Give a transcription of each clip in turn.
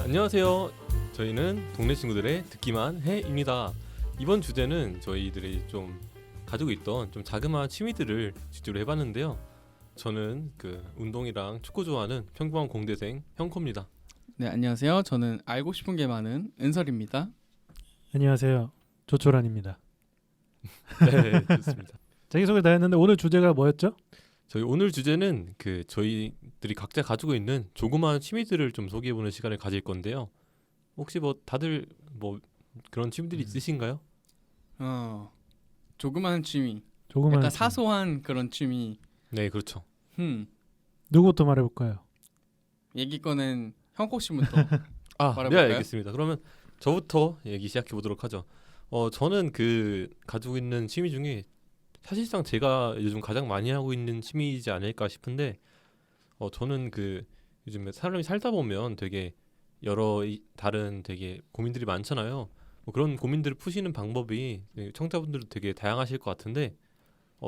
안녕하세요. 저희는 동네 친구들의 듣기만 해입니다. 이번 주제는 저희들이 좀 가지고 있던 좀 자그마한 취미들을 주제로 해봤는데요. 저는 운동이랑 축구 좋아하는 평범한 공대생 형코입니다. 네, 안녕하세요. 저는 알고 싶은 게 많은 은설입니다. 안녕하세요. 조초란입니다. 네, 좋습니다. 자기소개 다 했는데 오늘 주제가 뭐였죠? 저희 오늘 주제는 저희들이 각자 가지고 있는 조그마한 취미들을 좀 소개해보는 시간을 가질 건데요. 혹시 다들 그런 취미들이 있으신가요? 조그마한 취미. 조그마한 약간 취미. 사소한 그런 취미. 네, 그렇죠. 누구부터 말해볼까요? 얘기 거는 형코 씨부터 네, 말해볼까요? 알겠습니다. 그러면 저부터 얘기 시작해 보도록 하죠. 저는 가지고 있는 취미 중에 사실상 제가 요즘 가장 많이 하고 있는 취미이지 않을까 싶은데, 저는 요즘에 사람이 살다 보면 되게 다른 되게 고민들이 많잖아요. 그런 고민들을 푸시는 방법이 청자분들도 되게 다양하실 것 같은데,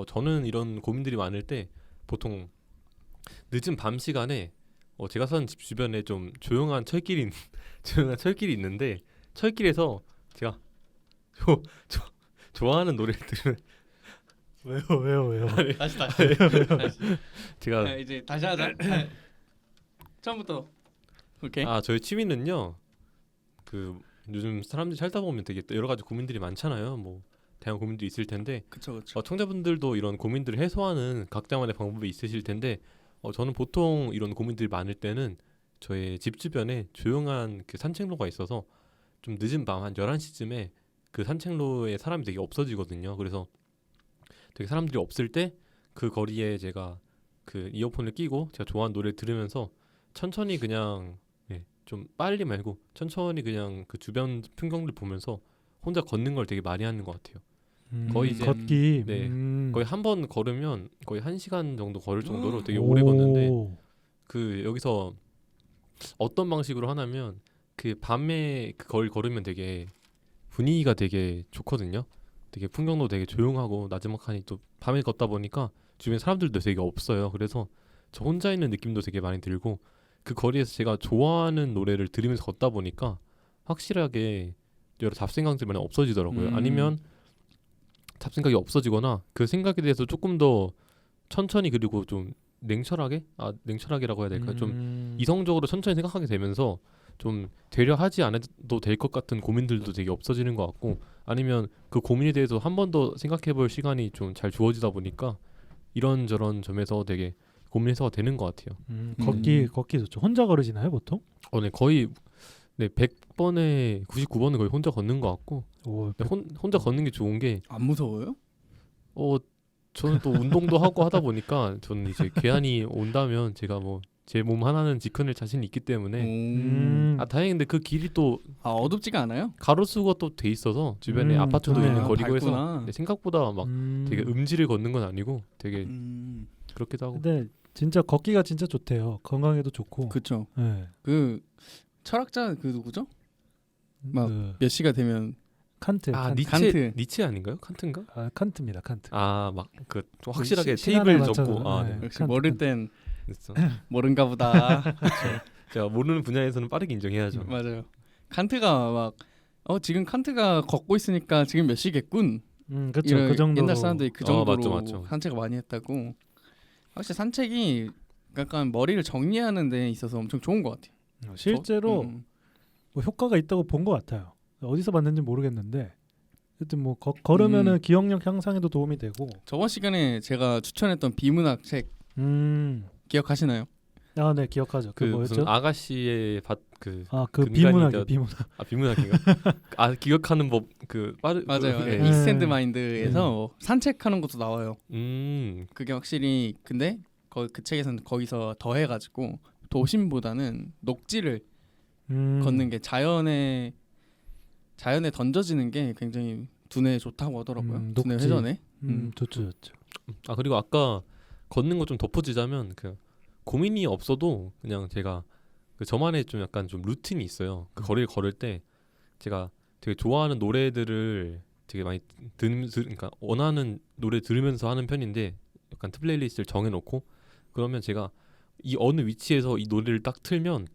저는 이런 고민들이 많을 때 보통 늦은 밤 시간에 제가 사는 집 주변에 좀 조용한 철길이 있는데, 철길에서 제가 좋아하는 노래를 들으면 왜요? 다시. 제가 이제 다시 하자. 처음부터. 오케이. 저희 취미는요. 요즘 사람들이 살다 보면 되게 여러 가지 고민들이 많잖아요. 다양한 고민들이 있을 텐데, 그쵸. 청자분들도 이런 고민들을 해소하는 각자만의 방법이 있으실 텐데, 저는 보통 이런 고민들이 많을 때는 저의 집 주변에 조용한 산책로가 있어서 좀 늦은 밤 한 11시쯤에 그 산책로에 사람이 되게 없어지거든요. 그래서 되게 사람들이 없을 때 그 거리에 제가 이어폰을 끼고 제가 좋아하는 노래를 들으면서 천천히 그냥 좀 빨리 말고 천천히 그냥 그 주변 풍경들 보면서 혼자 걷는 걸 되게 많이 하는 것 같아요. 거의 이제 걷기. 네. 거의 한 번 걸으면 거의 1시간 정도 걸을 정도로 되게 오. 오래 걷는데, 여기서 어떤 방식으로 하냐면 밤에 거리 걸으면 되게 분위기가 되게 좋거든요. 되게 풍경도 되게 조용하고 나지막하니, 또 밤에 걷다 보니까 주변에 사람들도 되게 없어요. 그래서 저 혼자 있는 느낌도 되게 많이 들고, 그 거리에서 제가 좋아하는 노래를 들으면서 걷다 보니까 확실하게 여러 잡생각들이 많이 없어지더라고요. 아니면 잡생각이 없어지거나 그 생각에 대해서 조금 더 천천히, 그리고 좀 냉철하게라고 해야 될까요? 좀 이성적으로 천천히 생각하게 되면서 좀 되려 하지 않아도 될 것 같은 고민들도 되게 없어지는 것 같고, 아니면 그 고민에 대해서 한 번 더 생각해 볼 시간이 좀 잘 주어지다 보니까 이런저런 점에서 되게 고민 해소가 되는 것 같아요. 걷기 좋죠. 혼자 걸으시나요 보통? 네, 거의 100번에 99번은 거의 혼자 걷는 것 같고, 오, 혼자 걷는 게 좋은 게 안 무서워요? 저는 또 운동도 하고 하다 보니까 저는 이제 괴한이 온다면 제가 제 몸 하나는 지켜낼 자신이 있기 때문에 다행인데 그 길이 또 어둡지가 않아요? 가로수가 또 돼 있어서 주변에 아파트도 좋네요. 있는 거리고 밝구나. 해서 생각보다 막 되게 음지를 걷는 건 아니고 되게 그렇기도 하고. 근데 진짜 걷기가 진짜 좋대요. 건강에도 좋고. 그쵸. 네. 그 철학자 누구죠? 막 몇 시가 되면 칸트. 칸트. 니체 아닌가요? 칸트인가? 칸트입니다. 칸트. 막 좀 확실하게 시간에 테이블 맞춰서, 접고 네. 역시 칸트, 모를 칸트. 땐 됐어. 모른가 보다. 제가 모르는 분야에서는 빠르게 인정해야죠. 맞아요. 칸트가 막 지금 칸트가 걷고 있으니까 지금 몇 시겠군. 그렇죠. 그 정도로. 옛날 사람들이 그 정도로 맞죠. 산책을 많이 했다고. 확실히 산책이 약간 머리를 정리하는 데 있어서 엄청 좋은 것 같아요. 실제로 뭐 효과가 있다고 본 것 같아요. 어디서 봤는지 모르겠는데 하여튼 걸으면은 기억력 향상에도 도움이 되고. 저번 시간에 제가 추천했던 비문학 책 기억하시나요? 네, 기억하죠. 그 무슨 뭐였죠? 아가씨의 비문학이. 비문학인가? 기억하는 법 맞아요. 네. 이스탠드 마인드에서 산책하는 것도 나와요. 그게 확실히 근데 그 책에서는 거기서 더해가지고 도심보다는 녹지를 걷는 게 자연에 던져지는 게 굉장히 두뇌에 좋다고 하더라고요. 두뇌 녹지. 회전에. 좋죠. 그리고 아까 걷는 거 좀 덧붙이자면 고민이 없어도 그냥 제가 저만의 좀 약간 좀 루틴이 있어요. 그 거리를 걸을 때 제가 되게 좋아하는 노래들을 되게 많이 그러니까 원하는 노래 들으면서 하는 편인데, 약간 플레이리스트를 정해놓고, 그러면 제가 이 어느 위치에서 이 노래를 딱 틀면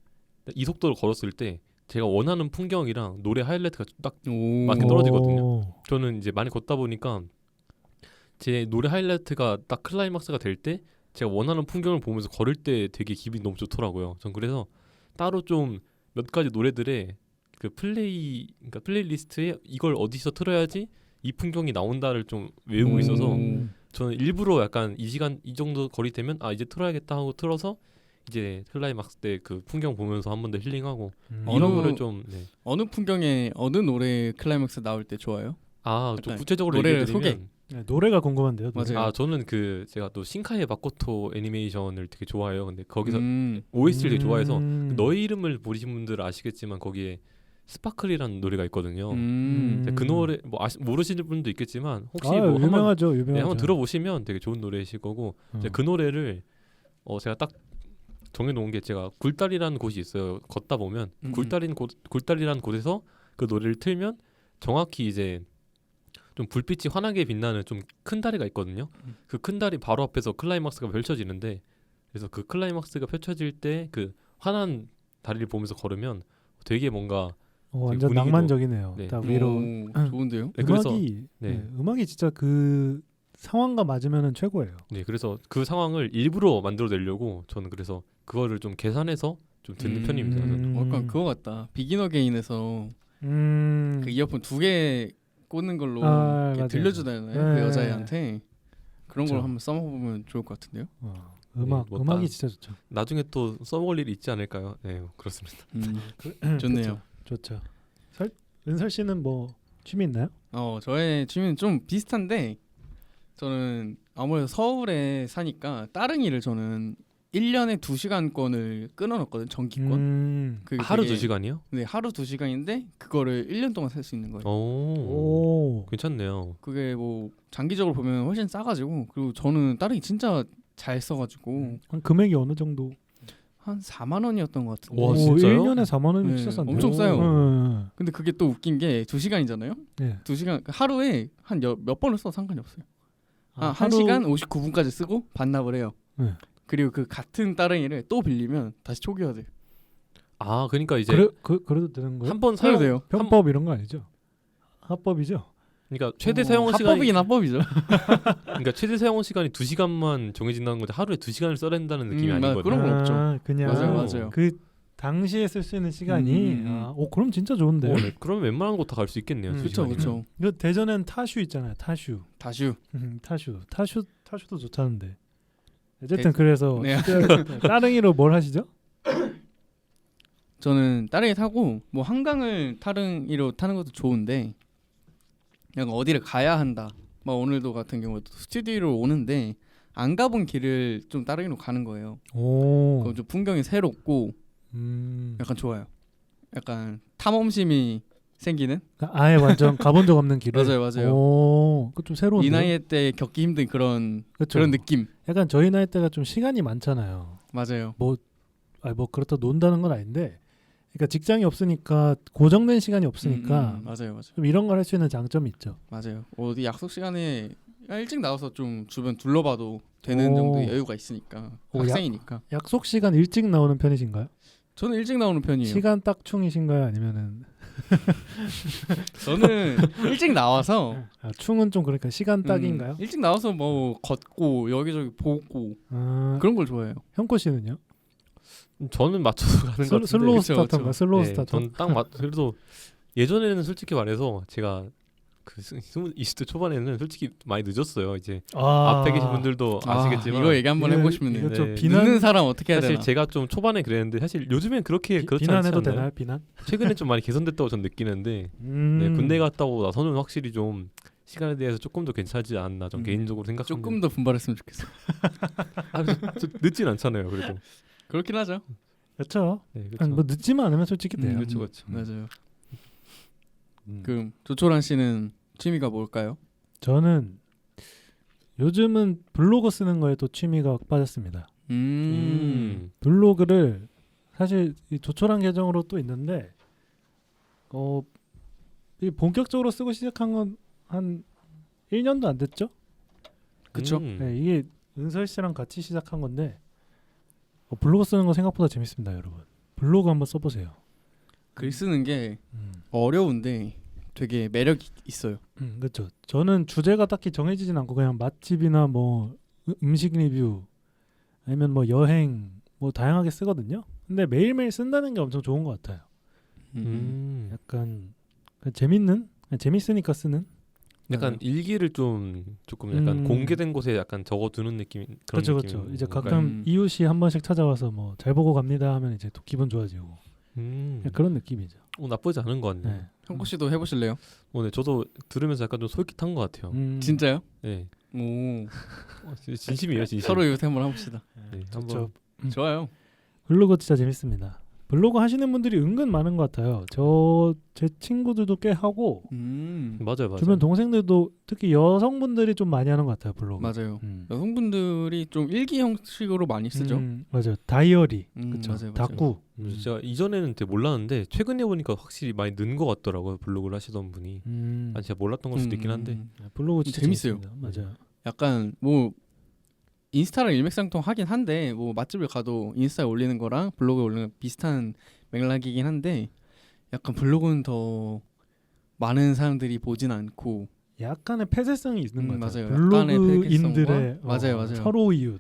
이 속도로 걸었을 때 제가 원하는 풍경이랑 노래 하이라이트가 딱 오. 맞게 떨어지거든요. 오. 저는 이제 많이 걷다 보니까 제 노래 하이라이트가 딱 클라이막스가 될 때 제가 원하는 풍경을 보면서 걸을 때 되게 기분이 너무 좋더라고요. 전 그래서 따로 좀 몇 가지 노래들의 그 그러니까 플레이리스트에 이걸 어디서 틀어야지 이 풍경이 나온다를 좀 외우고 있어서 저는 일부러 약간 이 시간 이 정도 거리 되면 아 이제 틀어야겠다 하고 틀어서 이제 클라이막스 때 그 풍경 보면서 한 번 더 힐링하고 이런 거를 좀 네. 어느 풍경에 어느 노래 클라이맥스 나올 때 좋아요? 좀 약간 구체적으로 노래를 얘기해드리면 네, 노래가 궁금한데요. 노래. 맞아요. 저는 그 제가 또 신카이의 마코토 애니메이션을 되게 좋아해요. 근데 거기서 OST를 되게 좋아해서 그 너의 이름을 보신 분들 아시겠지만 거기에 스파클이라는 노래가 있거든요. 그 노래 뭐 모르시는 분도 있겠지만 혹시 뭐 한번 유명하죠, 네, 유명하죠. 한번 들어보시면 되게 좋은 노래이실 거고 이제 그 노래를 제가 딱 정해놓은 게 제가 굴다리라는 곳이 있어요. 걷다 보면 굴다리라는 곳에서 그 노래를 틀면 정확히 이제 좀 불빛이 환하게 빛나는 좀 큰 다리가 있거든요. 그 큰 다리 바로 앞에서 클라이막스가 펼쳐지는데 그래서 그 클라이막스가 펼쳐질 때 그 환한 다리를 보면서 걸으면 되게 뭔가 완전 분위기도- 낭만적이네요. 네. 딱 위로 좋은데요? 네, 그래서 음악이 네. 음악이 진짜 그 상황과 맞으면은 최고예요. 네 그래서 그 상황을 일부러 만들어내려고 저는 그래서 그거를 좀 계산해서 좀 듣는 편입니다. 저는. 약간 그거 같다. 비긴 어게인에서 그 이어폰 2개 꽂는 걸로 이렇게 맞아요. 들려주잖아요. 네. 그 여자애한테 그런 걸 그쵸. 한번 써먹으면 좋을 것 같은데요. 음악이 진짜 좋죠. 나중에 또 써먹을 일이 있지 않을까요? 네 그렇습니다. 좋네요. 좋죠. 은설 씨는 뭐 취미 있나요? 저의 취미는 좀 비슷한데 저는 아무래도 서울에 사니까 따릉이를 저는 1년에 2시간권을 끊어놨거든요. 정기권. 그게 하루 되게- 2시간이요? 네, 하루 2시간인데 그거를 1년 동안 살 수 있는 거예요. 오. 괜찮네요. 그게 뭐 장기적으로 보면 훨씬 싸가지고 그리고 저는 따릉이 진짜 잘 써가지고 한 금액이 어느 정도? 한 4만 원이었던 것 같은데. 와, 진짜요? 1년에 4만 원이면 네, 진짜 싼데. 엄청 싸요. 네. 근데 그게 또 웃긴 게 2시간이잖아요. 네. 2시간 하루에 한 몇 번을 써도 상관이 없어요. 한 하루- 1시간 59분까지 쓰고 반납을 해요. 네. 그리고 그 같은 따릉이를 또 빌리면 다시 초기화 돼요. 그러니까 이제 그래도 되는 거예요? 한 번 사야 사용 돼요. 편법 이런 거 아니죠? 합법이죠? 그러니까 최대 사용 시간이 합법이긴 합법이죠. 그러니까 최대 사용 시간이 2시간만 정해진다는 건데 하루에 2시간을 써야 된다는 느낌이 아니거든요. 그런 건 없죠. 그냥 맞아요. 그 당시에 쓸 수 있는 시간이 그럼 진짜 좋은데. 네. 그러면 웬만한 곳 다 갈 수 있겠네요. 그렇죠, 2시간이면. 그렇죠. 이거 대전엔 타슈 있잖아요. 타슈. 다슈. 타슈도 좋다는데. 어쨌든 그래서 네. 따릉이로 뭘 하시죠? 저는 따릉이 타고 뭐 한강을 따릉이로 타는 것도 좋은데 약간 어디를 가야 한다. 막 오늘도 같은 경우도 스튜디오로 오는데 안 가본 길을 좀 따릉이로 가는 거예요. 오. 그럼 좀 풍경이 새롭고 약간 좋아요. 약간 탐험심이 생기는. 아예 완전 가본 적 없는 길을. 맞아요. 오, 그 좀 새로운데. 이 나이 때 겪기 힘든 그런 느낌. 약간 저희 나이 때가 좀 시간이 많잖아요. 맞아요. 뭐 그렇다 논다는 건 아닌데, 그러니까 직장이 없으니까 고정된 시간이 없으니까 맞아요. 좀 이런 걸 할 수 있는 장점이 있죠. 맞아요. 어디 약속 시간에 일찍 나와서 좀 주변 둘러봐도 되는 정도의 여유가 있으니까. 학생이니까. 약속 시간 일찍 나오는 편이신가요? 저는 일찍 나오는 편이에요. 시간 딱충이신가요? 아니면은 저는 일찍 나와서 충은 좀 그러니까 시간 딱인가요? 일찍 나와서 뭐 걷고 여기저기 보고 그런 걸 좋아해요. 형코 씨는요? 저는 맞춰서 가는 것 같은데. 슬로우 그쵸, 스타터인가? 그쵸. 슬로우 네, 스타터. 전 딱 그래도 예전에는 솔직히 말해서 제가 그 20대 초반에는 솔직히 많이 늦었어요. 이제 앞에 계신 분들도 아시겠지만 이거 얘기 한번 해보시면 이거 좀 네. 늦는 사람 어떻게 해야 사실 되나? 제가 좀 초반에 그랬는데 사실 요즘엔 그렇게 그렇지 비난해도 않지 않나요? 되나요? 비난? 최근에 좀 많이 개선됐다고 전 느끼는데 네, 군대 갔다 오고 나서는 확실히 좀 시간에 대해서 조금 더 괜찮지 않나 전 개인적으로 생각합니다. 조금 더 분발했으면 좋겠어. 늦진 않잖아요. 그래도 그렇긴 하죠. 그렇죠. 네, 그렇죠. 뭐 늦지만 않으면 솔직히 돼요. 그렇죠, 그렇죠. 맞아요. 그럼 조초란 씨는 취미가 뭘까요? 저는 요즘은 블로그 쓰는 거에 또 취미가 빠졌습니다. 블로그를 사실 이 조촐한 계정으로 또 있는데 이 본격적으로 쓰고 시작한 건 한 1년도 안 됐죠? 그쵸? 네, 이게 은설 씨랑 같이 시작한 건데 블로그 쓰는 거 생각보다 재밌습니다, 여러분. 블로그 한번 써보세요. 글 쓰는 게 어려운데 되게 매력 있어요. 그렇죠. 저는 주제가 딱히 정해지진 않고 그냥 맛집이나 뭐 음식 리뷰 아니면 뭐 여행 뭐 다양하게 쓰거든요. 근데 매일매일 쓴다는 게 엄청 좋은 것 같아요. 약간 재밌는 그냥 재밌으니까 쓰는. 약간 일기를 조금 약간 공개된 곳에 약간 적어두는 느낌 그런 그렇죠, 느낌. 그렇죠. 이제 가끔 이웃이 한 번씩 찾아와서 뭐 잘 보고 갑니다 하면 이제 또 기분 좋아지고 그런 느낌이죠. 나쁘지 않은 것 같네요. 네. 형구 씨도 해보실래요? 네, 저도 들으면서 약간 좀 솔깃한 것 같아요. 진짜요? 네, 오. 진심이에요, 진심. 서로 이웃 한번 해봅시다. 네, 좋죠. 좋아요. 블로그 진짜 재밌습니다. 블로그 하시는 분들이 은근 많은 것 같아요. 제 친구들도 꽤 하고 맞아요. 주변 동생들도 특히 여성분들이 좀 많이 하는 것 같아요. 블로그. 맞아요. 여성분들이 좀 일기 형식으로 많이 쓰죠. 맞아요. 다이어리, 그렇죠. 맞아요. 다꾸. 제가 이전에는 되게 몰랐는데 최근에 보니까 확실히 많이 는 것 같더라고요. 블로그를 하시던 분이. 아니 제가 몰랐던 걸 수도 있긴 한데. 블로그 진짜 재밌어요. 재밌습니다. 맞아요. 약간 뭐 인스타랑 일맥상통하긴 한데 뭐 맛집을 가도 인스타에 올리는 거랑 블로그에 올리는 거 비슷한 맥락이긴 한데 약간 블로그는 더 많은 사람들이 보진 않고 약간의 폐쇄성이 있는 것 같아요. 맞아요. 약간의 블로그인들의 맞아요. 서로 이웃.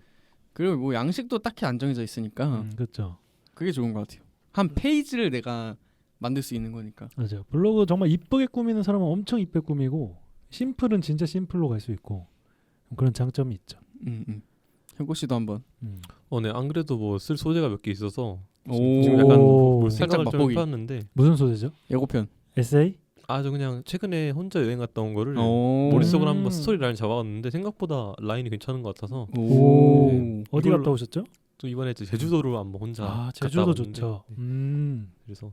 그리고 뭐 양식도 딱히 안 정해져 있으니까 그렇죠. 그게 좋은 것 같아요. 한 페이지를 내가 만들 수 있는 거니까. 맞아요. 블로그 정말 이쁘게 꾸미는 사람은 엄청 이쁘게 꾸미고 심플은 진짜 심플로 갈 수 있고 그런 장점이 있죠. 형구 씨도 한번. 네, 안 그래도 뭐 쓸 소재가 몇 개 있어서 오. 지금 약간 볼 살짝 생각을 좀 맛보기. 해봤는데. 무슨 소재죠? 예고편. 에세이? 저 그냥 최근에 혼자 여행 갔다 온 거를 오. 머릿속으로 한번 스토리 라인 잡아봤는데 생각보다 라인이 괜찮은 것 같아서. 오. 네. 어디 이걸로- 갔다 오셨죠? 또 이번에 제주도를 한번 혼자 갔다 제주도 와봤는데, 좋죠. 그래서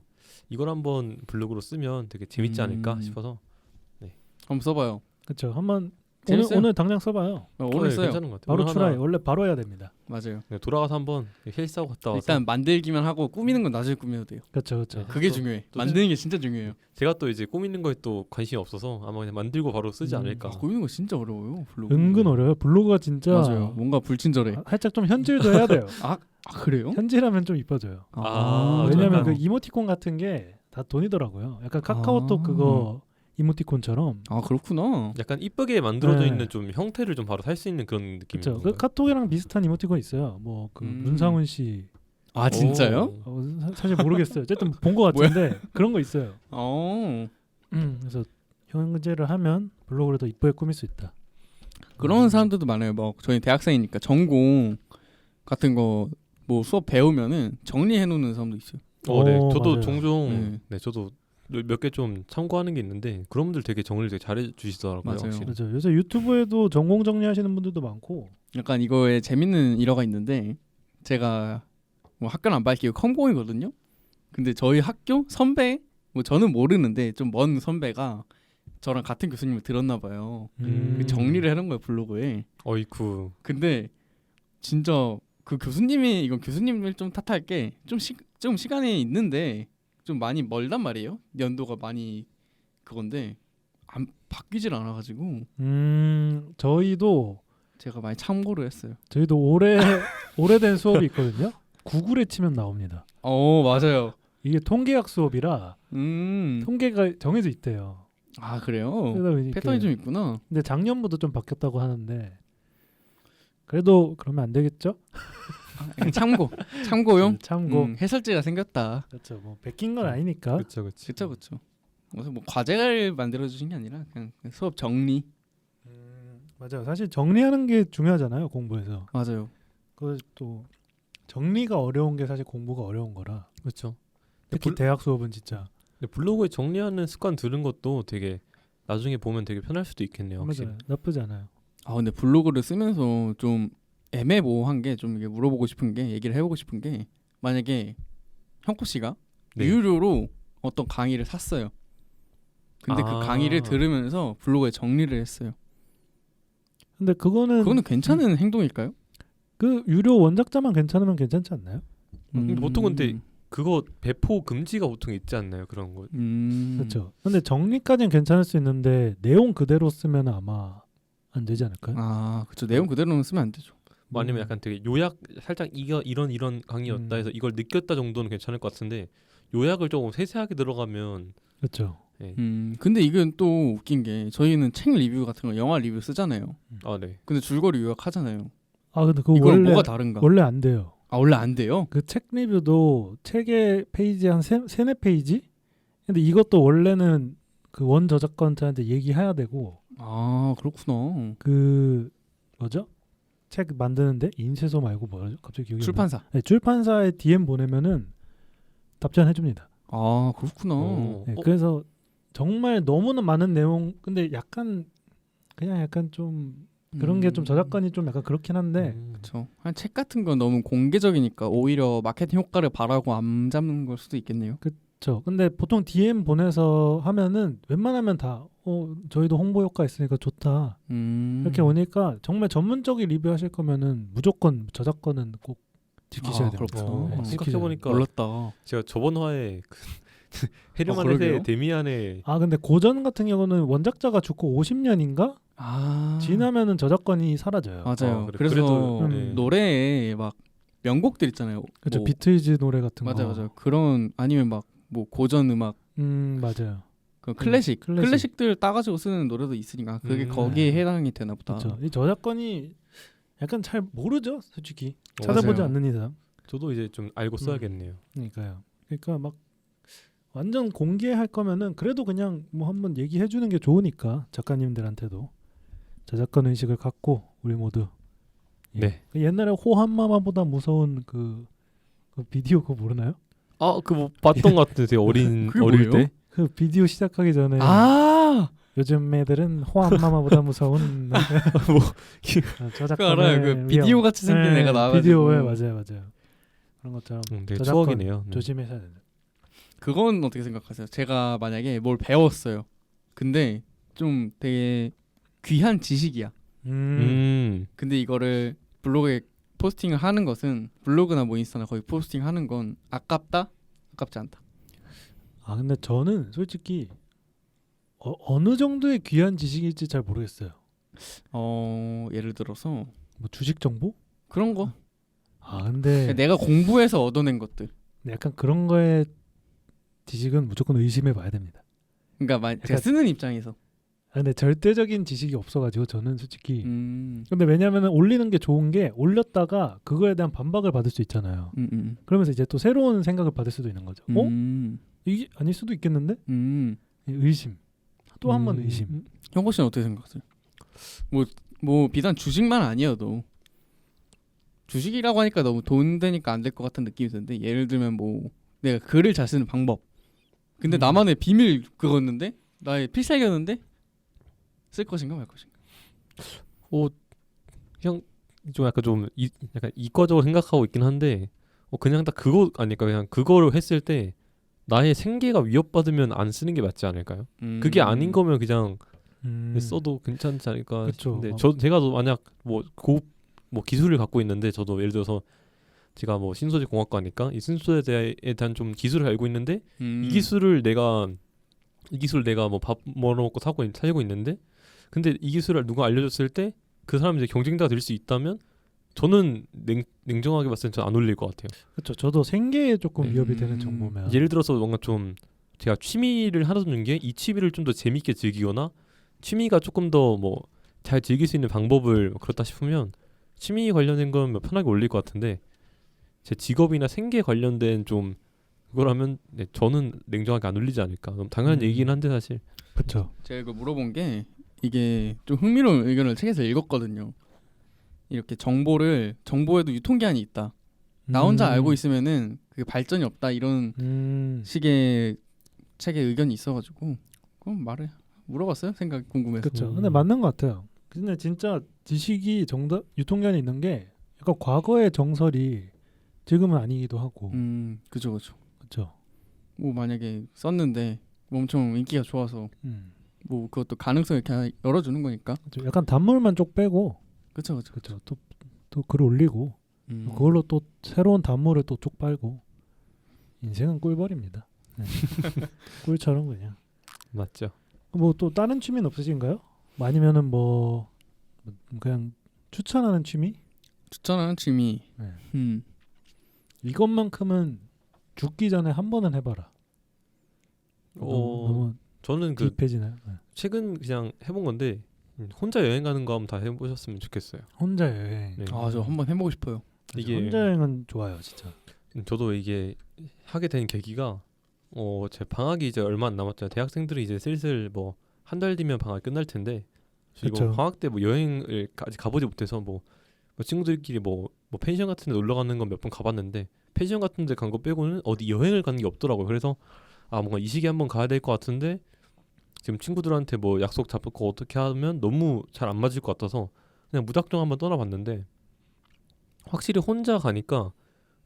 이걸 한번 블로그로 쓰면 되게 재밌지 않을까 싶어서. 한번 써봐요. 그렇죠. 한번 재밌어요. 오늘 당장 써봐요. 오늘 써요. 괜찮은 것 같아요. 바로 오늘 출하해. 하나 원래 바로 해야 됩니다. 맞아요. 돌아가서 한번 헬스하고 갔다 와서 일단 만들기만 하고 꾸미는 건 나중에 꾸며도 돼요. 그렇죠, 그렇죠. 그게 또- 중요해. 또 만드는 게 진짜 중요해요. 제가 또 이제 꾸미는 거에 또 관심이 없어서 아마 그냥 만들고 바로 쓰지 않을까. 꾸미는 거 진짜 어려워요. 블로그. 은근 어려워요. 블로그가 진짜 맞아요. 뭔가 불친절해. 살짝 좀 현질도 해야 돼요. 그래요? 현질하면 좀 이뻐져요. 왜냐면 그 이모티콘 같은 게 다 돈이더라고요. 약간 카카오톡 그거 이모티콘처럼. 그렇구나. 약간 이쁘게 만들어져 네. 있는 좀 형태를 좀 바로 살 수 있는 그런 느낌인 그렇죠. 그 건가요? 카톡이랑 비슷한 이모티콘 있어요. 뭐 그 문상훈 씨. 진짜요? 사실 모르겠어요. 어쨌든 본 것 같은데 그런 거 있어요. 그래서 현질을 하면 블로그를 더 이쁘게 꾸밀 수 있다. 그런 사람들도 많아요. 뭐 저희 대학생이니까 전공 같은 거 뭐 수업 배우면은 정리해 놓는 사람도 있어요. 네. 저도 맞아요. 종종 저도 몇 개 좀 참고하는 게 있는데 그런 분들 되게 정리를 되게 잘해 주시더라고요. 맞아요. 확실히. 그렇죠. 요새 유튜브에도 전공 정리하시는 분들도 많고. 약간 이거에 재밌는 일화가 있는데 제가 뭐 학교는 안 밝히고 컴공이거든요. 근데 저희 학교 선배 뭐 저는 모르는데 좀 먼 선배가 저랑 같은 교수님을 들었나 봐요. 그 정리를 해놓은 거예요 블로그에. 어이쿠. 근데 진짜 그 교수님이 이건 교수님을 좀 탓할 게 좀 시간이 있는데 좀 많이 멀단 말이에요. 연도가 많이 그건데 안 바뀌질 않아가지고 저희도 제가 많이 참고를 했어요. 오래된 수업이 있거든요. 구글에 치면 나옵니다. 맞아요. 이게 통계학 수업이라 음. 통계가 정해져 있대요. 아 그래요? 그러다 보니까 패턴이 좀 있구나. 근데 작년부터 좀 바뀌었다고 하는데 그래도 그러면 안 되겠죠? 참고용. 참고. 해설지가 생겼다. 그렇죠. 뭐 베낀 건 아니니까. 그렇죠. 그쵸. 그래서 뭐 과제를 만들어 주신 게 아니라 그냥 수업 정리. 맞아요. 사실 정리하는 게 중요하잖아요. 공부에서. 맞아요. 그또 정리가 어려운 게 사실 공부가 어려운 거라. 그렇죠. 특히 대학 수업은 진짜. 블로그에 정리하는 습관 들은 것도 되게 나중에 보면 되게 편할 수도 있겠네요. 확실히. 맞아요. 나쁘지 않아요. 근데 블로그를 쓰면서 좀 애매모호한 게 좀 이게 물어보고 싶은 게 얘기를 해보고 싶은 게 만약에 형코 씨가 유료로 어떤 강의를 샀어요. 근데 그 강의를 들으면서 블로그에 정리를 했어요. 근데 그거는 괜찮은 행동일까요? 그 유료 원작자만 괜찮으면 괜찮지 않나요? 근데 보통 근데 그거 배포 금지가 보통 있지 않나요? 그런 거. 그렇죠. 근데 정리까지는 괜찮을 수 있는데 내용 그대로 쓰면 아마 안 되지 않을까요? 그렇죠. 내용 그대로는 쓰면 안 되죠. 뭐 아니면 약간 되게 요약 살짝 이런 강의였다 해서 이걸 느꼈다 정도는 괜찮을 것 같은데 요약을 조금 세세하게 들어가면 그렇죠. 근데 이건 또 웃긴 게 저희는 책 리뷰 같은 거 영화 리뷰 쓰잖아요. 아 네. 근데 줄거리 요약하잖아요. 아 근데 그거 이거랑 원래 뭐가 다른가? 원래 안 돼요. 아 원래 안 돼요? 그 책 리뷰도 책의 페이지 한 세네 페이지? 근데 이것도 원래는 그 원 저작권자한테 얘기해야 되고 아 그렇구나. 그 뭐죠? 책 만드는데 인쇄소 말고 뭐죠? 갑자기 기억이 안 출판사. 네, 출판사에 DM 보내면은 답장해 줍니다. 아 그렇구나. 네, 그래서 정말 너무나 많은 내용 근데 약간 그냥 약간 좀 그런 게 좀 저작권이 좀 약간 그렇긴 한데 그렇죠. 한 책 같은 건 너무 공개적이니까 오히려 마케팅 효과를 바라고 안 잡는 걸 수도 있겠네요. 그렇죠. 근데 보통 DM 보내서 하면은 웬만하면 다 저희도 홍보 효과 있으니까 좋다 이렇게 오니까 정말 전문적인 리뷰 하실 거면은 무조건 저작권은 꼭 지키셔야 돼요. 그렇구나. 생각해보니까 몰랐다. 제가 저번 화에 그 그러게요? 헤르만의 데미안의 아 근데 고전 같은 경우는 원작자가 죽고 50년인가 아 지나면은 저작권이 사라져요. 맞아요. 그래. 그래서 그래도, 네. 노래에 막 명곡들 있잖아요. 그렇죠. 뭐, 비틀즈 노래 같은 거. 맞아요. 그런 아니면 막 뭐 고전 음악, 맞아요. 그 클래식, 클래식. 클래식들 따가지고 쓰는 노래도 있으니까 그게 거기에 해당이 되나 보다. 그렇죠. 이 저작권이 약간 잘 모르죠, 솔직히. 어, 찾아보지 맞아요. 않는 이상. 저도 이제 좀 알고 써야겠네요. 그러니까요. 그러니까 막 완전 공개할 거면은 그래도 그냥 뭐 한번 얘기해 주는 게 좋으니까 작가님들한테도 저작권 의식을 갖고 우리 모두 예. 네. 그 옛날에 호환마마보다 무서운 그 비디오 그거 모르나요? 아 그 뭐 봤던 것 같은데 되게 어린 그게 어릴 뭐예요? 때. 그 비디오 시작하기 전에 아 요즘 애들은 호환마마보다 무서운 뭐 그거 저작권을 알아요. 그 비디오 같이 생긴 네, 애가 나와가지고 비디오에 맞아요. 그런 것처럼 되게 저작권 추억이네요. 조심해야 된다. 그건 어떻게 생각하세요? 제가 만약에 뭘 배웠어요. 근데 좀 되게 귀한 지식이야. 근데 이거를 블로그에 포스팅을 하는 것은 블로그나 뭐 인스타나 거기 포스팅하는 건 아깝다? 아깝지 않다. 아 근데 저는 솔직히 어느 정도의 귀한 지식일지 잘 모르겠어요. 예를 들어서 뭐 주식 정보? 그런 거. 아 근데 내가 공부해서 얻어낸 것들. 약간 그런 거에 지식은 무조건 의심해 봐야 됩니다. 그러니까 제가 쓰는 입장에서. 아, 근데 절대적인 지식이 없어가지고 저는 솔직히. 음. 근데 왜냐면은 올리는 게 좋은 게 올렸다가 그거에 대한 반박을 받을 수 있잖아요. 그러면서 이제 또 새로운 생각을 받을 수도 있는 거죠. 이게 아닐 수도 있겠는데? 의심. 또 한 번 의심. 형고 씨는 어떻게 생각하세요? 뭐 비단 주식만 아니어도 주식이라고 하니까 너무 돈 되니까 안 될 것 같은 느낌이 드는데 예를 들면 뭐 내가 글을 잘 쓰는 방법. 근데 나만의 비밀 그거였는데 나의 필살기였는데 쓸 것인가 말 것인가? 형 좀 약간 약간 이과적으로 생각하고 있긴 한데 그냥 딱 그거 아닐까 그냥 그거를 했을 때 나의 생계가 위협받으면 안 쓰는 게 맞지 않을까요? 그게 아닌 거면 그냥 써도 괜찮지 않을까 그쵸. 싶은데 제가 만약 뭐 기술을 갖고 있는데 저도 예를 들어서 제가 뭐 신소재 공학과니까 이 신소재에 대한 좀 기술을 알고 있는데 이 기술을 내가 뭐 밥 먹고 살고 있는데 근데 이 기술을 누가 알려줬을 때 그 사람이 이제 경쟁자가 될 수 있다면 저는 냉정하게 봤을 때 저는 안 올릴 것 같아요. 그렇죠. 저도 생계에 조금 위협이 되는 정보면 예를 들어서 뭔가 좀 제가 취미를 하나 두는 게 이 취미를 좀 더 재밌게 즐기거나 취미가 조금 더 뭐 잘 즐길 수 있는 방법을 그렇다 싶으면 취미 관련된 건 편하게 올릴 것 같은데 제 직업이나 생계 관련된 좀 그거라면 저는 냉정하게 안 올리지 않을까. 그럼 당연한 얘기긴 한데 사실. 그렇죠. 제가 이거 물어본 게 이게 좀 흥미로운 의견을 책에서 읽었거든요. 이렇게 정보에도 유통기한이 있다. 나 혼자 알고 있으면은 그게 발전이 없다 이런 식의 책의 의견이 있어가지고 그럼 물어봤어요. 생각 궁금해서. 그렇죠. 근데 맞는 것 같아요. 근데 진짜 지식이 유통기한이 있는 게 약간 과거의 정설이 지금은 아니기도 하고. 그죠. 그렇죠. 뭐 만약에 썼는데 엄청 인기가 좋아서 뭐 그것도 가능성을 이렇게 열어주는 거니까. 그쵸. 약간 단물만 쪽 빼고. 그렇죠. 또 글 올리고 그걸로 또 새로운 단물을 또 쪽 빨고 인생은 꿀벌입니다. 네. 꿀처럼 그냥. 맞죠. 뭐 또 다른 취미는 없으신가요? 아니면은 뭐 그냥 추천하는 취미? 추천하는 취미. 네. 이것만큼은 죽기 전에 한 번은 해봐라. 너무 저는 그 딥해지나요? 네. 최근 그냥 해본 건데 혼자 여행 가는 거 한번 다 해보셨으면 좋겠어요. 혼자 여행. 네. 아, 저 한번 해보고 싶어요. 이게 혼자 여행은 좋아요, 진짜. 저도 이게 하게 된 계기가 제 방학이 이제 얼마 안 남았잖아요. 대학생들이 이제 슬슬 뭐 한 달 뒤면 방학 끝날 텐데 이거 그쵸. 방학 때 뭐 여행을 아직 가보지 못해서 뭐 친구들끼리 뭐 펜션 같은 데 놀러 가는 건 몇 번 가봤는데 펜션 같은 데 간 거 빼고는 어디 여행을 가는 게 없더라고요. 그래서 뭔가 이 시기에 한번 가야 될 것 같은데 지금 친구들한테 뭐 약속 잡고 어떻게 하면 너무 잘 안 맞을 것 같아서 그냥 무작정 한번 떠나봤는데 확실히 혼자 가니까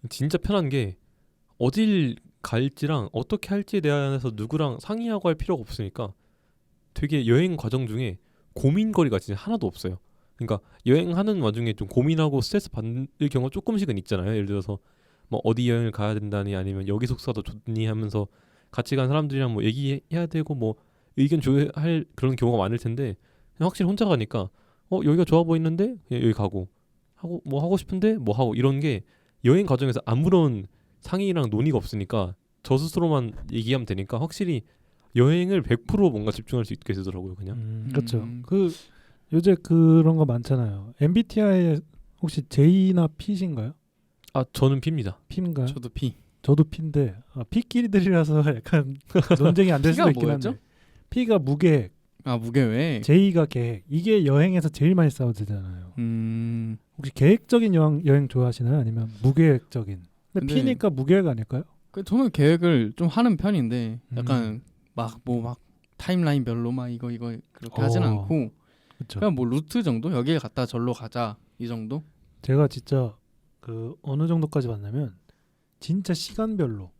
진짜 편한 게 어딜 갈지랑 어떻게 할지에 대해서 누구랑 상의하고 할 필요가 없으니까 되게 여행 과정 중에 고민거리가 진짜 하나도 없어요. 그러니까 여행하는 와중에 좀 고민하고 스트레스 받는 경우가 조금씩은 있잖아요. 예를 들어서 뭐 어디 여행을 가야 된다니 아니면 여기 숙소가 더 좋니 하면서 같이 간 사람들이랑 뭐 얘기해야 되고 뭐 의견 조회할 그런 경우가 많을 텐데 그냥 확실히 혼자 가니까 여기가 좋아 보이는데 그냥 여기 가고 하고 뭐 하고 싶은데 뭐 하고 이런 게 여행 과정에서 아무런 상의랑 논의가 없으니까 저 스스로만 얘기하면 되니까 확실히 여행을 100% 뭔가 집중할 수 있게 되더라고요. 그냥 그렇죠. 그 요새 그런 거 많잖아요. MBTI 혹시 J나 P신가요? 저는 P입니다. P인가요? 저도 P. 저도 P인데 P끼리들이라서 약간 논쟁이 안 될 수도 P가 있긴 한데 뭐였죠? P가 무계획, 아, 무계획. J가 계획. 이게 여행에서 제일 많이 싸우잖아요. 혹시 계획적인 여행 좋아하시나요? 아니면 무계획적인? 근데 근데- P니까 무계획 아닐까요? 저는 계획을 좀 하는 편인데 약간 막 타임라인별로 막 이거 그렇게 하진 않고 그렇죠. 그냥 뭐 루트 정도 여기에 갔다 절로 가자 이 정도. 제가 진짜 그 어느 정도까지 봤냐면 진짜 시간별로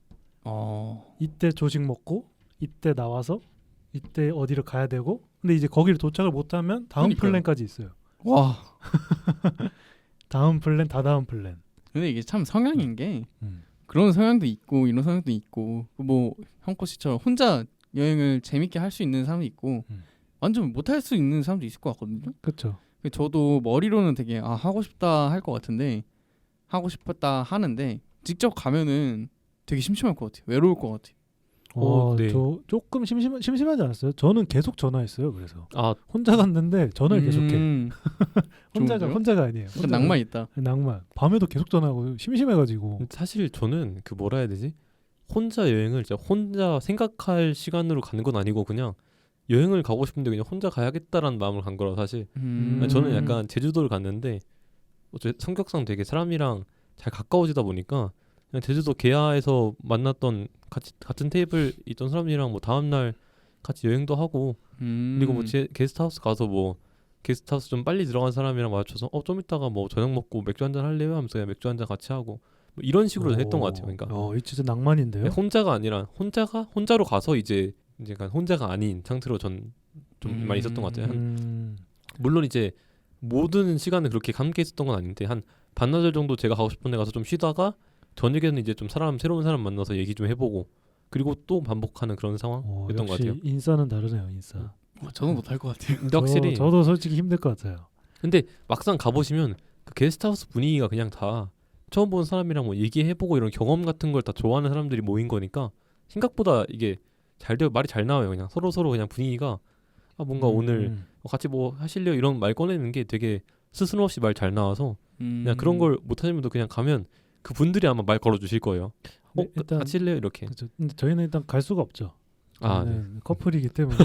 이때 조식 먹고 이때 나와서 이때 어디를 가야 되고 근데 이제 거기를 도착을 못하면 다음 그러니까요. 플랜까지 있어요. 와. 다음 플랜 다다음 플랜. 근데 이게 참 성향인 게 음. 그런 성향도 있고 이런 성향도 있고 뭐 형코 씨처럼 혼자 여행을 재밌게 할 수 있는 사람도 있고 완전 못 할 수 있는 사람도 있을 것 같거든요. 그렇죠. 저도 머리로는 되게 하고 싶다 할 것 같은데 하고 싶었다 하는데 직접 가면은 되게 심심할 것 같아요. 외로울 것 같아요. 네. 저 조금 심심하지 않았어요? 저는 계속 전화했어요. 그래서 아 혼자 갔는데 전화를 계속해. 좋은데요? 혼자가 아니에요. 약간 낭만 있다. 낭만. 밤에도 계속 전화하고 심심해가지고. 사실 저는 그 뭐라 해야 되지? 혼자 여행을 진짜 혼자 생각할 시간으로 가는 건 아니고 그냥 여행을 가고 싶은데 그냥 혼자 가야겠다라는 마음을 간 거라 사실. 저는 약간 제주도를 갔는데 성격상 되게 사람이랑 잘 가까워지다 보니까 그냥 제주도 계야에서 만났던 같은 테이블 있던 사람들이랑 뭐 다음날 같이 여행도 하고 그리고 뭐 게스트하우스 가서 뭐 게스트하우스 좀 빨리 들어간 사람이랑 맞춰서 좀 이따가 뭐 저녁 먹고 맥주 한잔 할래요? 하면서 그냥 맥주 한잔 같이 하고 뭐 이런 식으로 했던 것 같아요. 그러니까 이 진짜 낭만인데요. 혼자가 아니라 혼자로 가서 이제 약간 혼자가 아닌 상태로 전 좀 많이 있었던 것 같아요. 물론 이제 모든 시간을 그렇게 함께 있었던 건 아닌데 한 반나절 정도 제가 가고 싶은 데 가서 좀 쉬다가 저녁에는 이제 좀 새로운 사람 만나서 얘기 좀 해보고 그리고 또 반복하는 그런 상황이었던 것 역시 같아요. 인싸는 다르네요. 인싸. 저는 못 할 것 같아요. 근데 확실히 저도 솔직히 힘들 것 같아요. 근데 막상 가보시면 그 게스트하우스 분위기가 그냥 다 처음 본 사람이랑 뭐 얘기해보고 이런 경험 같은 걸 다 좋아하는 사람들이 모인 거니까 생각보다 이게 말이 잘 나와요. 그냥 서로 그냥 분위기가 뭔가 오늘 같이 뭐 하실래요? 이런 말 꺼내는 게 되게 스스럼없이 말 잘 나와서 그냥 그런 걸 못하시는 분도 그냥 가면 그 분들이 아마 말 걸어주실 거예요. 네, 일단 같이 할래요? 이렇게. 그렇죠. 근데 저희는 일단 갈 수가 없죠. 네. 저희는 커플이기 때문에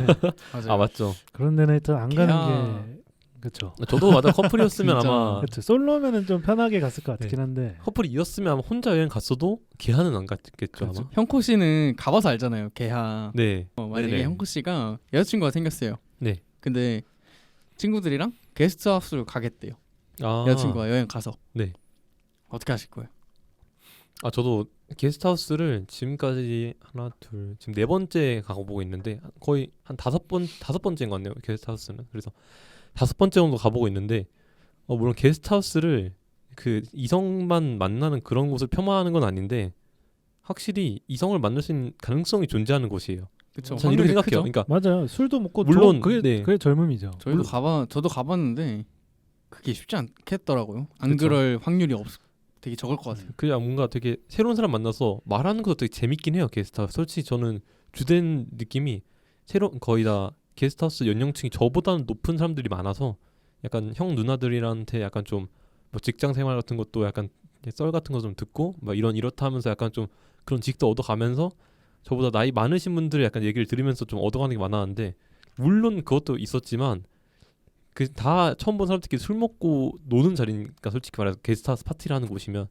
맞아요. 맞죠. 그런 데는 일단 안 가는 걔야. 게 그렇죠. 저도 맞아 커플이었으면 진짜. 아마 그렇죠. 솔로면은 좀 편하게 갔을 것 같긴 네. 한데. 커플이었으면 아마 혼자 여행 갔어도 걔하는 안 갔겠죠 그렇죠. 아마. 형코 씨는 가봐서 알잖아요. 개하. 네. 만약에 네네. 형코 씨가 여자친구가 생겼어요. 네. 근데 친구들이랑 게스트하우스를 가겠대요. 여자친구가 여행 가서. 네. 어떻게 하실 거예요? 저도 게스트하우스를 지금까지 하나 둘 지금 4번째 가보고 있는데 거의 한 5번째인 것 같네요 게스트하우스는. 그래서 5번째 정도 가보고 있는데 물론 게스트하우스를 그 이성만 만나는 그런 곳을 폄하하는 건 아닌데 확실히 이성을 만날 수 있는 가능성이 존재하는 곳이에요. 그렇죠. 저는 이렇게 생각해요. 그러니까 맞아요. 술도 먹고 물론, 그게 젊음이죠. 저도 가봤는데 그게 쉽지 않겠더라고요. 안 그쵸. 그럴 확률이 되게 적을 것 같아요. 그냥 뭔가 되게 새로운 사람 만나서 말하는 것도 되게 재밌긴 해요. 게스트하우스. 솔직히 저는 주된 느낌이 거의 다 게스트하우스 연령층이 저보다는 높은 사람들이 많아서 약간 형 누나들이한테 약간 좀 뭐 직장 생활 같은 것도 약간 썰 같은 거 좀 듣고 막 이렇다 하면서 약간 좀 그런 직도 얻어가면서 저보다 나이 많으신 분들의 약간 얘기를 들으면서 좀 얻어가는 게 많았는데 물론 그것도 있었지만 그 다 처음 본 사람들끼리 술 먹고 노는 자리니까 솔직히 말해서 게스트하우스 파티를 하는 곳이면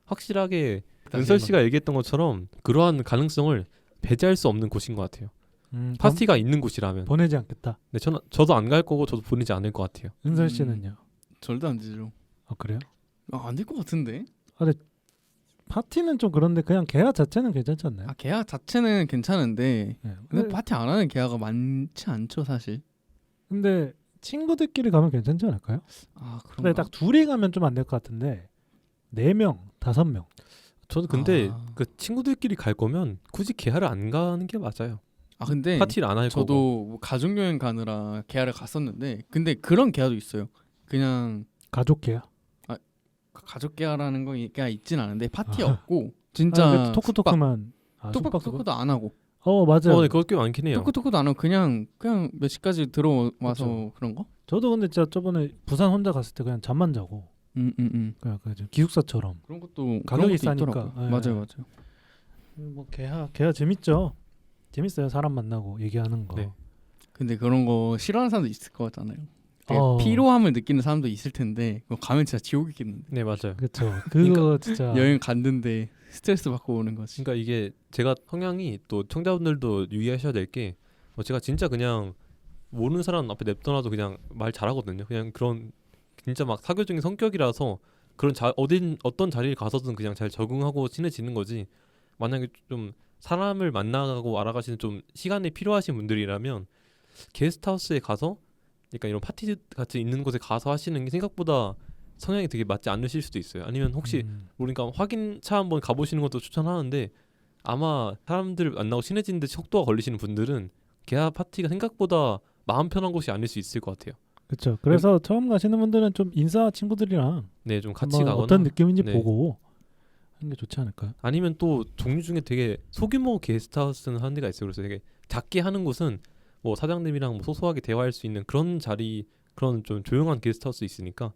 확실하게 은설 씨가 얘기했던 것처럼 그러한 가능성을 배제할 수 없는 곳인 것 같아요. 파티가 있는 곳이라면. 보내지 않겠다. 네, 저도 안 갈 거고 저도 보내지 않을 것 같아요. 은설 씨는요? 절대 안 되죠. 아 그래요? 안 될 것 같은데. 파티는 좀 그런데 그냥 계약 자체는 괜찮지 않나요? 계약 자체는 괜찮은데 네. 근데 파티 안 하는 계약가 많지 않죠 사실. 근데 친구들끼리 가면 괜찮지 않을까요? 그런가? 근데 딱 둘이 가면 좀 안 될 것 같은데 4명, 5명. 저도 근데 그 친구들끼리 갈 거면 굳이 계야를 안 가는 게 맞아요. 근데 파티를 안 할 거고. 저도 뭐 가족 여행 가느라 계야를 갔었는데 근데 그런 계야도 있어요. 그냥 가족 계약. 가족 계야라는 거가 있진 않은데 파티 없고 진짜 토크토크만 토크도 안 하고. 맞아요. 네, 그거 꽤 많긴 해요. 토크도 안 하고 그냥 몇 시까지 들어와서 그쵸. 그런 거? 저도 근데 진짜 저번에 부산 혼자 갔을 때 그냥 잠만 자고 그냥 기숙사처럼 그런 것도 가격이 그런 것도 싸니까. 있더라고요. 맞아요. 뭐 계약 재밌죠. 재밌어요. 사람 만나고 얘기하는 거. 네. 근데 그런 거 싫어하는 사람도 있을 거잖아요. 피로함을 느끼는 사람도 있을 텐데 그거 가면 진짜 지옥이겠는데. 네, 맞아요. 그렇죠. 그거 진짜 여행 갔는데 스트레스 받고 오는 거지. 그러니까 이게 제가 성향이 또 청자분들도 유의하셔야 될 게 제가 진짜 그냥 모르는 사람 앞에 냅둬놔도 그냥 말 잘하거든요. 그냥 그런 진짜 막 사교적인 성격이라서 그런 어떤 자리를 가서든 그냥 잘 적응하고 친해지는 거지. 만약에 좀 사람을 만나고 알아가시는 좀 시간이 필요하신 분들이라면 게스트하우스에 가서 그러니까 이런 파티 같이 있는 곳에 가서 하시는 게 생각보다 성향이 되게 맞지 않으실 수도 있어요. 아니면 혹시 모르니까 확인차 한번 가보시는 것도 추천하는데 아마 사람들 만나고 친해지는 데 속도가 걸리시는 분들은 계약 파티가 생각보다 마음 편한 곳이 아닐 수 있을 것 같아요. 그렇죠. 그래서 처음 가시는 분들은 좀 인싸 친구들이랑 네, 좀 같이 한번 가거나 어떤 느낌인지 네. 보고 하는 게 좋지 않을까요? 아니면 또 종류 중에 되게 소규모 게스트하우스는 하는 데가 있어요. 그래서 되게 작게 하는 곳은 뭐 사장님이랑 뭐 소소하게 대화할 수 있는 그런 자리, 그런 좀 조용한 게스트하우스 있으니까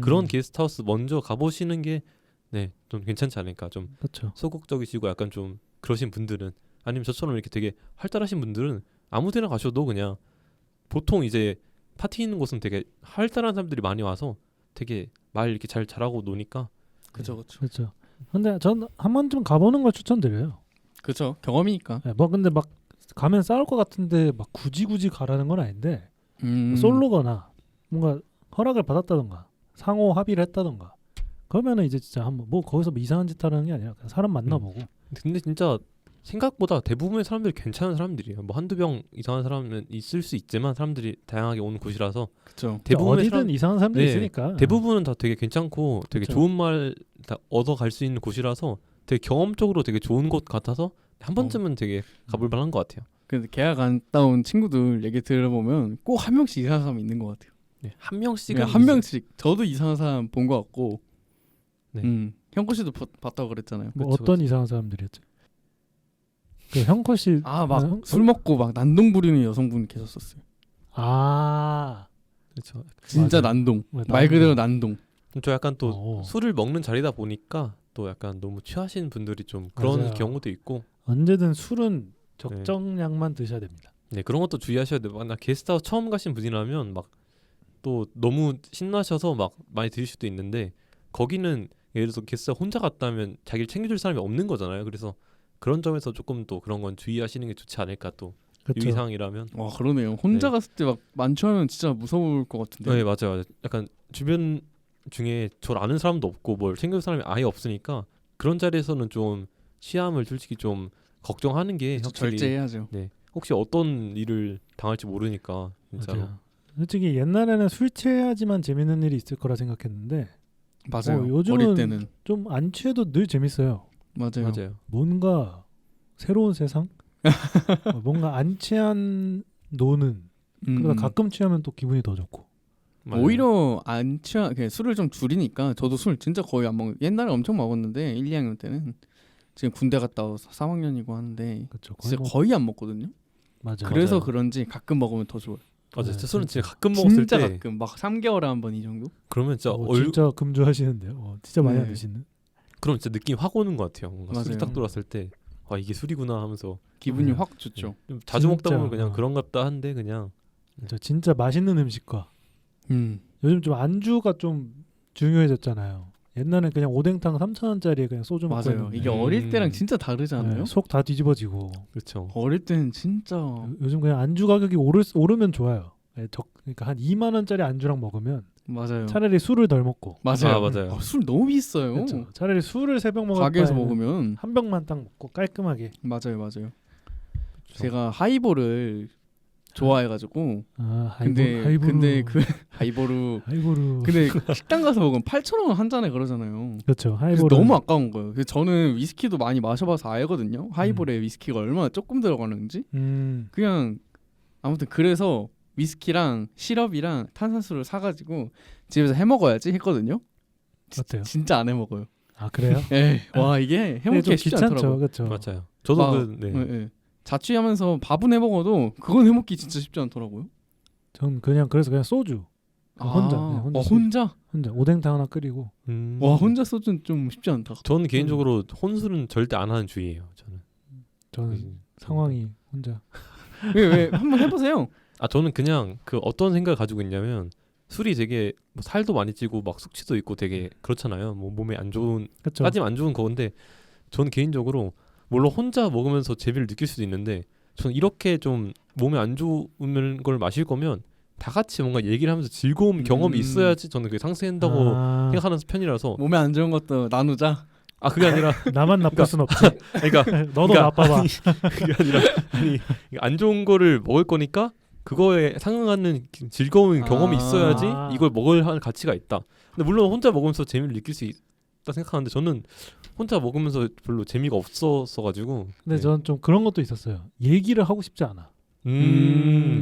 그런 게스트하우스 먼저 가보시는 게 네, 좀 괜찮지 않을까. 좀 그렇죠. 소극적이시고 약간 좀 그러신 분들은 아니면 저처럼 이렇게 되게 활달하신 분들은 아무데나 가셔도 그냥 보통 이제 파티 있는 곳은 되게 활달한 사람들이 많이 와서 되게 말 이렇게 잘 잘하고 노니까 그렇죠. 근데 전 한 번쯤 가보는 걸 추천드려요. 그렇죠. 경험이니까. 네, 뭐 근데 막 가면 싸울 것 같은데 막 굳이 가라는 건 아닌데 솔로거나 뭔가 허락을 받았다던가 상호 합의를 했다던가 그러면은 이제 진짜 한번 뭐 거기서 뭐 이상한 짓 하는 게 아니라 그냥 사람 만나보고. 근데 진짜 생각보다 대부분의 사람들이 괜찮은 사람들이에요. 뭐 한두 병 이상한 사람은 있을 수 있지만 사람들이 다양하게 오는 곳이라서 그렇죠. 대부분의 어디든 이상한 사람들이 네, 있으니까 대부분은 다 되게 괜찮고 되게 그쵸. 좋은 말 다 얻어 갈 수 있는 곳이라서 되게 경험적으로 되게 좋은 곳 같아서 한 번쯤은 되게 가볼 만한 것 같아요. 근데 계약 안 따온 친구들 얘기 들어보면 꼭 한 명씩 이상한 사람 있는 것 같아요. 네, 한 명씩은 한 명씩. 저도 이상한 사람 본 것 같고. 네. 형코 씨도 봤다고 그랬잖아요. 뭐 그쵸, 어떤 그쵸. 이상한 사람들이었죠? 그 형컷 씨 막 술 먹고 막 난동 부리는 여성분 계셨었어요. 그렇죠. 진짜 맞아요. 난동. 네, 말 그대로 난동. 저 약간 또 술을 먹는 자리다 보니까 또 약간 너무 취하신 분들이 좀 그런 맞아요. 경우도 있고 언제든 술은 적정량만 드셔야 됩니다. 네, 그런 것도 주의하셔야 돼요. 나 게스트하우스 처음 가신 분이라면 막 또 너무 신나셔서 막 많이 드실 수도 있는데 거기는 예를 들어서 게스트하우스 혼자 갔다면 자기를 챙겨줄 사람이 없는 거잖아요. 그래서 그런 점에서 조금 또 그런 건 주의하시는 게 좋지 않을까 또 그렇죠. 유의사항이라면. 와 그러네요. 혼자 네. 갔을 때 막 만취하면 진짜 무서울 것 같은데. 네, 맞아요. 약간 주변 중에 저를 아는 사람도 없고 뭘 챙겨줄 사람이 아예 없으니까 그런 자리에서는 좀 취함을 솔직히 좀 걱정하는 게 확실히 절제해야죠. 네, 혹시 어떤 일을 당할지 모르니까 진짜로. 맞아요. 솔직히 옛날에는 술 취해야지만 재밌는 일이 있을 거라 생각했는데 맞아요. 요즘은 어릴 때는 좀 안 취해도 늘 재밌어요. 맞아요. 뭔가 새로운 세상? 뭔가 안 취한 노는 그러다 가끔 취하면 또 기분이 더 좋고. 맞아요. 오히려 안 취하 그냥 술을 좀 줄이니까 저도 술 진짜 거의 안 먹. 옛날에 엄청 먹었는데 1, 2학년 때는 지금 군대 갔다 와서 3학년이고 하는데 그렇죠. 진짜 거의 안 먹거든요. 맞아. 그래서 맞아요. 그런지 가끔 먹으면 더 좋아요. 맞아, 네, 진짜 술은 진짜. 진짜 가끔 먹었을 진짜 때 가끔 막 3개월에 한 번 이 정도? 그러면 진짜 진짜 금주하시는데요. 진짜 많이 네. 안 드시는. 그럼 진짜 느낌 확 오는 것 같아요. 뭔가 술이 맞아요. 딱 들어왔을 때 아 이게 술이구나 하면서 기분이 맞아요. 확 좋죠. 좀 자주 먹다 진짜, 보면 그냥 어. 그런갑다 한데 그냥 진짜 맛있는 음식과 요즘 좀 안주가 좀 중요해졌잖아요. 옛날엔 그냥 오뎅탕 3,000원짜리에 그냥 소주 먹고 맞아요. 했는데 이게 어릴 때랑 진짜 다르지 않아요? 속 다 뒤집어지고 그렇죠. 어릴 때는 진짜 요즘 그냥 안주 가격이 오르면 좋아요. 그러니까 한 2만 원짜리 안주랑 먹으면 맞아요. 차라리 술을 덜 먹고 맞아요. 아, 맞아요. 술 너무 비싸요. 그렇죠. 차라리 술을 3병 먹을 가게에서 바에는 먹으면 한 병만 딱 먹고 깔끔하게. 맞아요. 그렇죠. 제가 하이볼을 좋아해가지고 근데 그 하이볼을 근데 식당 가서 먹으면 8,000원 한 잔에 그러잖아요. 그렇죠. 그래서 하이볼은 너무 아까운 거예요. 그래서 저는 위스키도 많이 마셔봐서 알거든요. 하이볼에 위스키가 얼마나 조금 들어가는지. 그냥 아무튼 그래서 위스키랑 시럽이랑 탄산수를 사가지고 집에서 해 먹어야지 했거든요. 어때요? 진짜 안 해 먹어요. 아 그래요? 에 와 이게 해 먹기 쉽지 않더라고요. 그렇죠. 맞아요. 저도 막, 네. 예. 자취하면서 밥은 해 먹어도 그건 해 먹기 진짜 쉽지 않더라고요. 전 그래서 그냥 소주. 혼자, 그냥 혼자 소주. 혼자 오뎅탕 하나 끓이고. 와 혼자 소주는 좀 쉽지 않다. 저는 개인적으로 혼술은 절대 안 하는 주의예요. 저는 상황이 혼자. 왜 한번 해보세요. 아 저는 그냥 그 어떤 생각을 가지고 있냐면 술이 되게 뭐 살도 많이 찌고 막 숙취도 있고 되게 그렇잖아요. 뭐 몸에 안 좋은 그렇죠. 따지면 안 좋은 거인데 저는 개인적으로 물론 혼자 먹으면서 재미를 느낄 수도 있는데 저는 이렇게 좀 몸에 안 좋은 걸 마실 거면 다 같이 뭔가 얘기를 하면서 즐거운 경험이 있어야지 저는 그게 상쇄한다고 생각하는 편이라서 몸에 안 좋은 것도 나누자. 아 그게 아니라 나만 나쁠 순 없지. 그러니까 너도 나빠봐. 그게 아니라 아니 안 좋은 거를 먹을 거니까 그거에 상응하는 즐거운 경험이 있어야지 이걸 먹을 하는 가치가 있다. 근데 물론 혼자 먹으면서 재미를 느낄 수 있다 생각하는데 저는 혼자 먹으면서 별로 재미가 없었어가지고. 근데 네. 저는 좀 그런 것도 있었어요. 얘기를 하고 싶지 않아.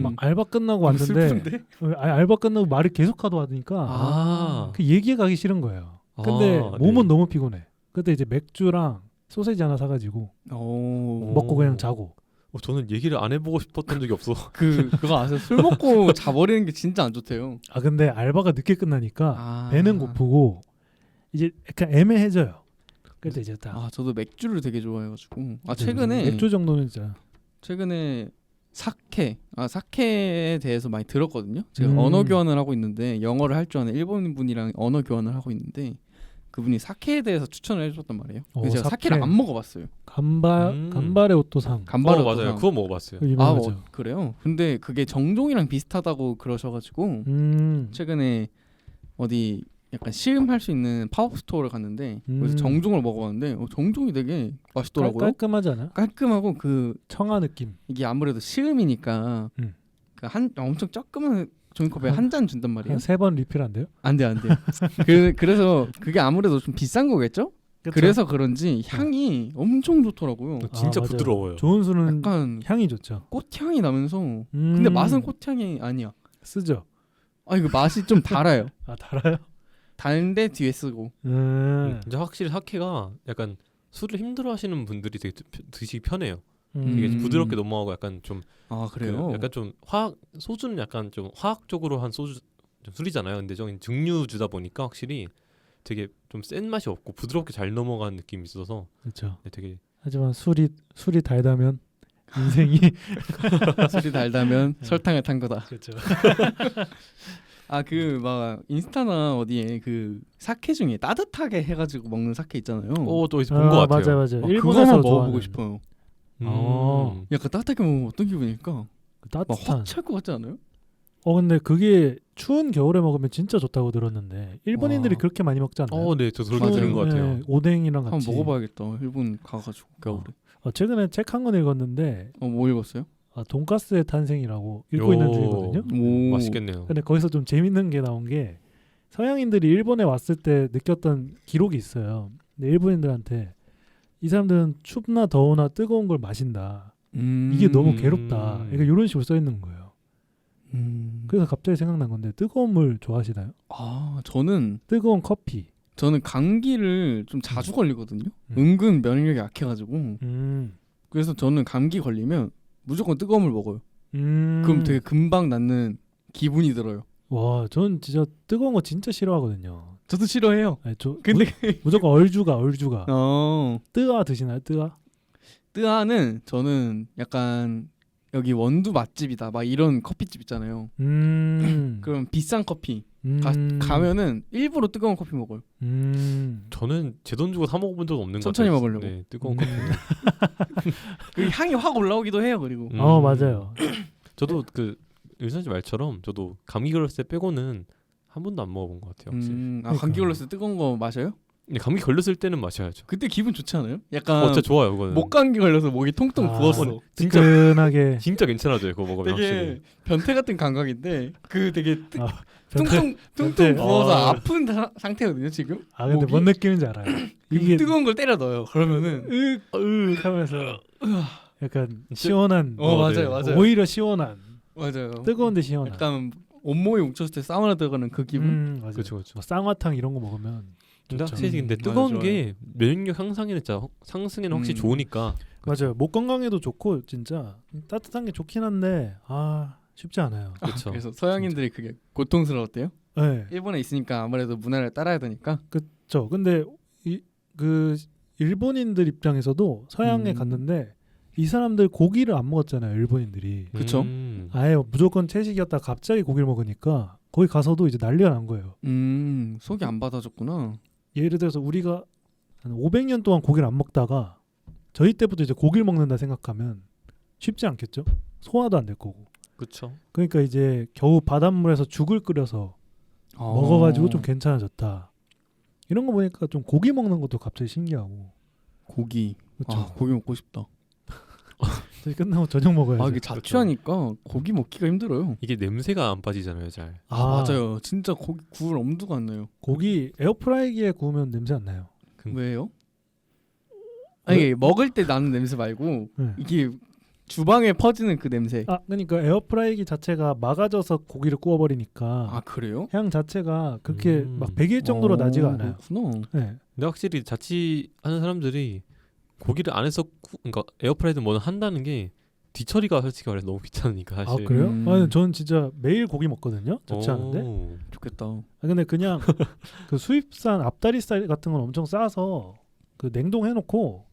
막 알바 끝나고 왔는데 슬픈데? 알바 끝나고 말을 계속 하니까 그 얘기해 가기 싫은 거예요. 근데 몸은 너무 피곤해. 그때 이제 맥주랑 소세지 하나 사가지고 먹고 그냥 자고. 저는 얘기를 안 해보고 싶었던 적이 없어. 그거 아세요? 술 먹고 자버리는 게 진짜 안 좋대요. 아 근데 알바가 늦게 끝나니까 배는 고프고 이제 약간 애매해져요. 그때 이제 딱. 저도 맥주를 되게 좋아해가지고 최근에 맥주 정도는 진짜. 최근에 사케에 대해서 많이 들었거든요. 제가 언어 교환을 하고 있는데 영어를 할 줄 아는 일본 분이랑 언어 교환을 하고 있는데 그분이 사케에 대해서 추천을 해줬단 말이에요. 근데 제가 사케를 안 먹어봤어요. 간발의 오토상. 맞아요. 그거 먹어봤어요. 유명하죠. 그래요? 근데 그게 정종이랑 비슷하다고 그러셔가지고 최근에 어디 약간 시음할 수 있는 팝업 스토어를 갔는데 그래서 정종을 먹어봤는데 정종이 되게 맛있더라고요. 깔끔하지 않아? 깔끔하고 그 청아 느낌. 이게 아무래도 시음이니까 그 엄청 조그만 종이컵에 한 잔 준단 말이에요. 한 3번 리필 안 돼요? 안 돼요. 그래서 그게 아무래도 좀 비싼 거겠죠? 그쵸? 그래서 그런지 향이 엄청 좋더라고요. 진짜 맞아요. 부드러워요. 좋은 술은 약간 향이 좋죠. 꽃향이 나면서 근데 맛은 꽃향이 아니야. 쓰죠. 이거 맛이 좀 달아요. 달아요? 달는데 뒤에 쓰고. 근데 확실히 사케가 약간 술을 힘들어하시는 분들이 되게 드시기 편해요. 되게 부드럽게 넘어가고 약간 좀 그래요? 약간 좀 소주는 약간 좀 화학적으로 한 소주 술이잖아요. 근데 저긴 증류주다 보니까 확실히 되게 좀 센 맛이 없고 부드럽게 잘 넘어가는 느낌이 있어서 그렇죠. 네, 되게 하지만 술이 달다면 인생이 술이 달다면 설탕을 탄 거다. 그렇죠. 막 인스타나 어디에 그 사케 중에 따뜻하게 해가지고 먹는 사케 있잖아요. 또 본 것 같아요. 맞아요. 그거만 일본에서 먹어보고 싶어요. 아. 약간 따뜻하게 먹으면 어떤 기분일까? 따뜻한. 확 찰 것 같지 않아요? 근데 그게 추운 겨울에 먹으면 진짜 좋다고 들었는데 일본인들이 그렇게 많이 먹지 않나요? 네, 저 그렇게 들은 것 같아요. 오뎅이랑 같이. 한번 먹어봐야겠다. 일본 가가지고 겨울에. 최근에 책 한 권 읽었는데. 뭐 읽었어요? 돈가스의 탄생이라고 읽고 있는 중이거든요. 맛있겠네요. 근데 거기서 좀 재밌는 게 나온 게 서양인들이 일본에 왔을 때 느꼈던 기록이 있어요. 근데 일본인들한테 이 사람들은 춥나 더우나 뜨거운 걸 마신다. 이게 너무 괴롭다. 그러니까 이런 식으로 써 있는 거예요. 그래서 갑자기 생각난 건데 뜨거운 물 좋아하시나요? 저는 뜨거운 커피. 감기를 좀 자주 걸리거든요. 음. 은근 면역력이 약해가지고 음. 그래서 저는 감기 걸리면 무조건 뜨거운 물 먹어요. 음. 그럼 되게 금방 낫는 기분이 들어요. 와, 전 진짜 뜨거운 거 진짜 싫어하거든요. 저도 싫어해요. 아니, 근데 무조건 얼주가. 뜨아 드시나요? 뜨아? 뜨아는 저는 약간 여기 원두 맛집이다 막 이런 커피집 있잖아요. 그럼 비싼 커피 가면은 일부러 뜨거운 커피 먹어요. 저는 제 돈 주고 사 먹어본 적 없는 것 천천히 같아요. 먹으려고. 네, 뜨거운 커피. 그 향이 확 올라오기도 해요. 그리고 맞아요. 저도 그 윤선 씨 말처럼 저도 감기 걸렸을 때 빼고는 한 번도 안 먹어본 것 같아요. 확실히. 감기 걸렸을 때 뜨거운 거 마셔요? 근데 감기 걸렸을 때는 마셔야죠. 그때 기분 좋지 않아요? 약간 진짜 좋아요 그거는. 목 감기 걸려서 목이 통통 부었어. 진짜 뜨끈하게. 진짜 괜찮아져요 그거 먹으면 되게 확실히. 변태 같은 감각인데 그 되게 변태. 퉁퉁 부어서 아. 아픈 상태거든요 지금. 근데 목이? 뭔 느낌인지 알아요. 이게 뜨거운 걸 때려 넣어요. 그러면은 으 하면서 약간 시원한. 네. 맞아요. 오히려 시원한. 맞아요. 뜨거운데 시원한. 약간 온몸이 뭉쳤을 때 사우나 들어가는 그 기분. 맞아요. 그렇죠. 뭐 쌍화탕 이런 거 먹으면 근데 좋죠. 확실히 근데 맞아, 뜨거운 좋아요. 게 면역력 상승에는 확실히 좋으니까. 맞아요. 목 건강에도 좋고 진짜 따뜻한 게 좋긴 한데 쉽지 않아요. 그렇죠. 그래서 서양인들이 그게 고통스러웠대요. 네. 일본에 있으니까 아무래도 문화를 따라야 되니까. 그렇죠. 근데 그 일본인들 입장에서도 서양에 갔는데 이 사람들 고기를 안 먹었잖아요. 일본인들이. 그쵸? 아예 무조건 채식이었다 갑자기 고기를 먹으니까 거기 가서도 이제 난리가 난 거예요. 속이 안 받아줬구나. 예를 들어서 우리가 한 500년 동안 고기를 안 먹다가 저희 때부터 이제 고기를 먹는다 생각하면 쉽지 않겠죠? 소화도 안 될 거고. 그렇죠. 그러니까 이제 겨우 바닷물에서 죽을 끓여서 먹어가지고 좀 괜찮아졌다. 이런 거 보니까 좀 고기 먹는 것도 갑자기 신기하고. 고기. 그렇죠. 고기 먹고 싶다. 저희 끝나고 저녁 먹어야죠. 이게 자취하니까 고기 먹기가 힘들어요. 이게 냄새가 안 빠지잖아요, 잘. 맞아요. 진짜 고기 구울 엄두가 안 나요. 고기 에어프라이기에 구우면 냄새 안 나요. 왜요? 아니 먹을 때 나는 냄새 말고 네. 이게 주방에 퍼지는 그 냄새. 그러니까 에어프라이기 자체가 막아져서 고기를 구워버리니까 그래요? 향 자체가 그렇게 막 배길 정도로 나지가 않아요. 그렇구나. 네. 근데 확실히 자취하는 사람들이 고기를 안에서 그러니까 에어프라이드 뭐는 한다는 게 뒤처리가 솔직히 말해서 너무 귀찮으니까 사실. 그래요? 저는 진짜 매일 고기 먹거든요. 자취하는데. 좋겠다. 근데 그냥 그 수입산 앞다리살 같은 건 엄청 싸서 그 냉동해놓고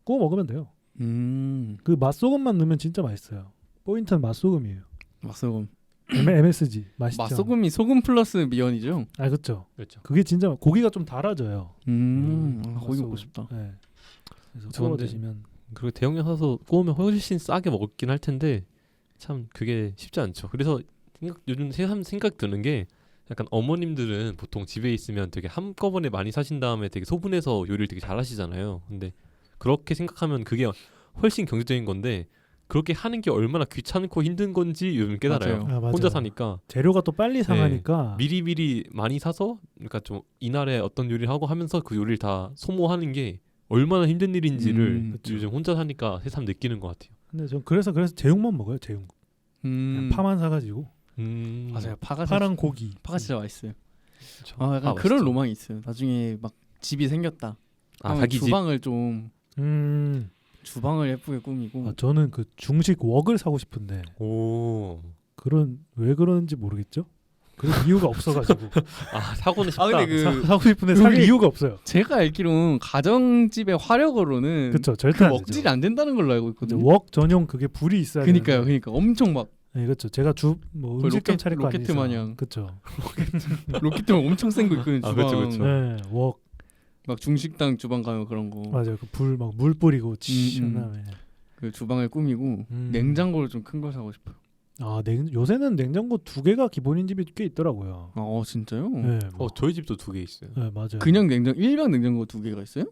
구워 먹으면 돼요. 그 맛소금만 넣으면 진짜 맛있어요. 포인트는 맛소금이에요. 맛소금. MSG 맛있죠. 맛소금이 소금 플러스 미연이죠. 그렇죠. 그렇죠. 그게 진짜 고기가 좀 달아져요. 고기 먹고 싶다. 네. 그래서 좋은데. 구워 드시면. 그리고 대형량 사서 구우면 훨씬 싸게 먹긴 할 텐데 참 그게 쉽지 않죠. 그래서 요즘 생각 드는 게 약간 어머님들은 보통 집에 있으면 되게 한꺼번에 많이 사신 다음에 되게 소분해서 요리를 되게 잘하시잖아요. 근데 그렇게 생각하면 그게 훨씬 경제적인 건데 그렇게 하는 게 얼마나 귀찮고 힘든 건지 요즘 깨달아요. 맞아요. 혼자 사니까 재료가 또 빨리 상하니까 미리미리 많이 사서 그러니까 좀 이날에 어떤 요리를 하고 하면서 그 요리를 다 소모하는 게 얼마나 힘든 일인지를 요즘 혼자 사니까 새삼 느끼는 것 같아요. 근데 전 그래서 제육만 먹어요. 제육. 그냥 파만 사가지고. 맞아요. 파랑 고기. 파가 진짜 맛있어요. 그렇죠. 약간 그런 로망이 있어요. 나중에 막 집이 생겼다. 자기 집. 주방을 좀 주방을 예쁘게 꾸미고. 저는 그 중식 웍을 사고 싶은데. 오. 왜 그런지 모르겠죠. 그런 이유가 없어가지고. 사고는 싶다. 근데 사고 싶은데 살 이유가 없어요. 제가 알기로는 가정집의 화력으로는 그렇죠. 절대 안 되죠. 먹질이 안 된다는 걸로 알고 있거든요. 웍 전용 그게 불이 있어야 돼요. 그러니까 엄청 막 네, 그렇죠. 제가 음식점 차릴 거 로켓 아니죠. 마냥. 그렇죠. 로켓을 엄청 센 거 있거든요. 주방. 그쵸. 네, 웍 막 중식당 주방 가면 그런 거. 맞아요. 그 불 막 물 뿌리고 다음에 그 주방을 꾸미고 냉장고를 좀 큰 걸 사고 싶어요. 요새는 냉장고 2개가 기본인 집이 꽤 있더라고요. 진짜요? 네, 저희 집도 2개 있어요. 네, 맞아요. 그냥 일반 냉장고 2개가 있어요?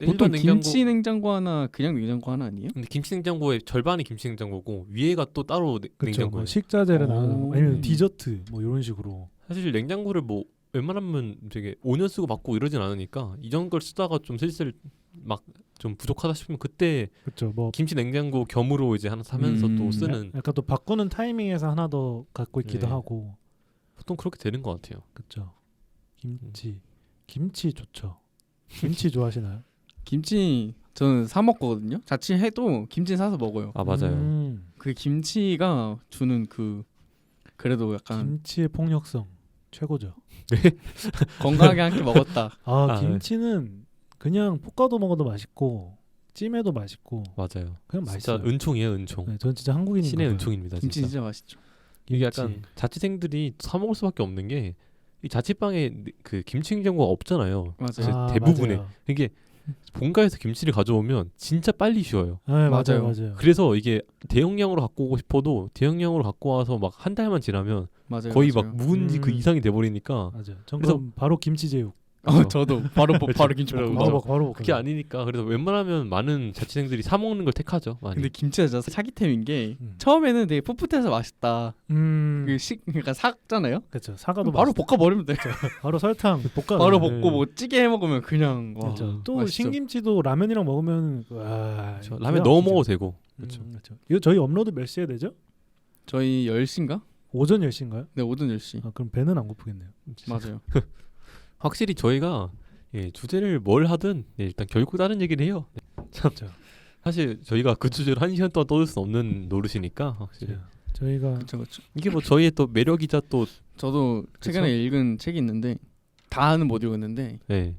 보통 김치 냉장고 하나, 그냥 냉장고 하나 아니에요? 근데 김치 냉장고의 절반이 김치 냉장고고 위에가 또 따로 그쵸, 냉장고예요. 뭐 식자재를 나누고 아니면 디저트 뭐 이런 식으로. 사실 냉장고를 뭐 웬만하면 되게 5년 쓰고 바꾸고 이러진 않으니까 이전 걸 쓰다가 좀 슬슬 막 좀 부족하다 싶으면 그때 그렇죠. 뭐 김치 냉장고 겸으로 이제 하나 사면서 또 쓰는 약간 또 바꾸는 타이밍에서 하나 더 갖고 있기도 네. 하고. 보통 그렇게 되는 것 같아요. 그렇죠. 김치 좋죠. 김치 좋아하시나요? 김치 저는 사 먹거든요. 자취해도 김치 사서 먹어요. 아 맞아요. 그 김치가 주는 그 그래도 약간 김치의 폭력성 최고죠. 건강하게 한 끼 먹었다. 아, 김치는 그냥 볶아도 먹어도 맛있고 찜해도 맛있고 맞아요. 그냥 진짜 맛있어요. 은총이에요, 은총. 네, 전 진짜 한국인인 신의 거예요. 은총입니다. 김치 진짜. 진짜 맛있죠. 이게 약간 자취생들이 사 먹을 수밖에 없는 게 이 자취방에 그 김치 냉장고가 없잖아요. 맞아요. 대부분의 맞아요. 이게 본가에서 김치를 가져오면 진짜 빨리 쉬어요. 네, 맞아요, 맞아요. 맞아요. 그래서 이게 대용량으로 갖고 오고 싶어도 대용량으로 갖고 와서 막 한 달만 지나면 맞아요. 거의 맞아요. 막 묵은지 그 이상이 돼 버리니까 맞아요. 전 그래서- 그럼 바로 김치제육. 저도 바로 김치 그래서 먹고. 맞아. 바로 먹고. 그게 아니니까 그래서 웬만하면 많은 자취생들이 사 먹는 걸 택하죠. 많이. 근데 김치가 진짜 사기템인 게 음. 처음에는 되게 풋풋해서 맛있다. 그러니까 삭잖아요. 그렇죠. 사과도 바로 맛있- 볶아 버리면 돼. 바로 설탕 볶아. 바로 네. 볶고 뭐 찌개 해 먹으면 그냥 와. 그렇죠. 또 맛있죠. 신김치도 라면이랑 먹으면 와. 그렇죠. 라면 넣어 먹어도 되고. 그렇죠. 그렇죠. 이거 저희 업로드 몇 시에 되죠? 저희 10시인가? 오전 10시인가요? 네, 오전 10시. 아, 그럼 배는 안 고프겠네요. 맞아요. 확실히 저희가 주제를 뭘 하든 일단 결국 다른 얘기를 해요. 참 그렇죠. 사실 저희가 그 주제를 1시간 동안 떠들 수 없는 노릇이니까 확실히 저희가 그렇죠. 이게 뭐 저희의 또 매력이자 또 저도 최근에 읽은 책이 있는데 다는 못 읽었는데 네.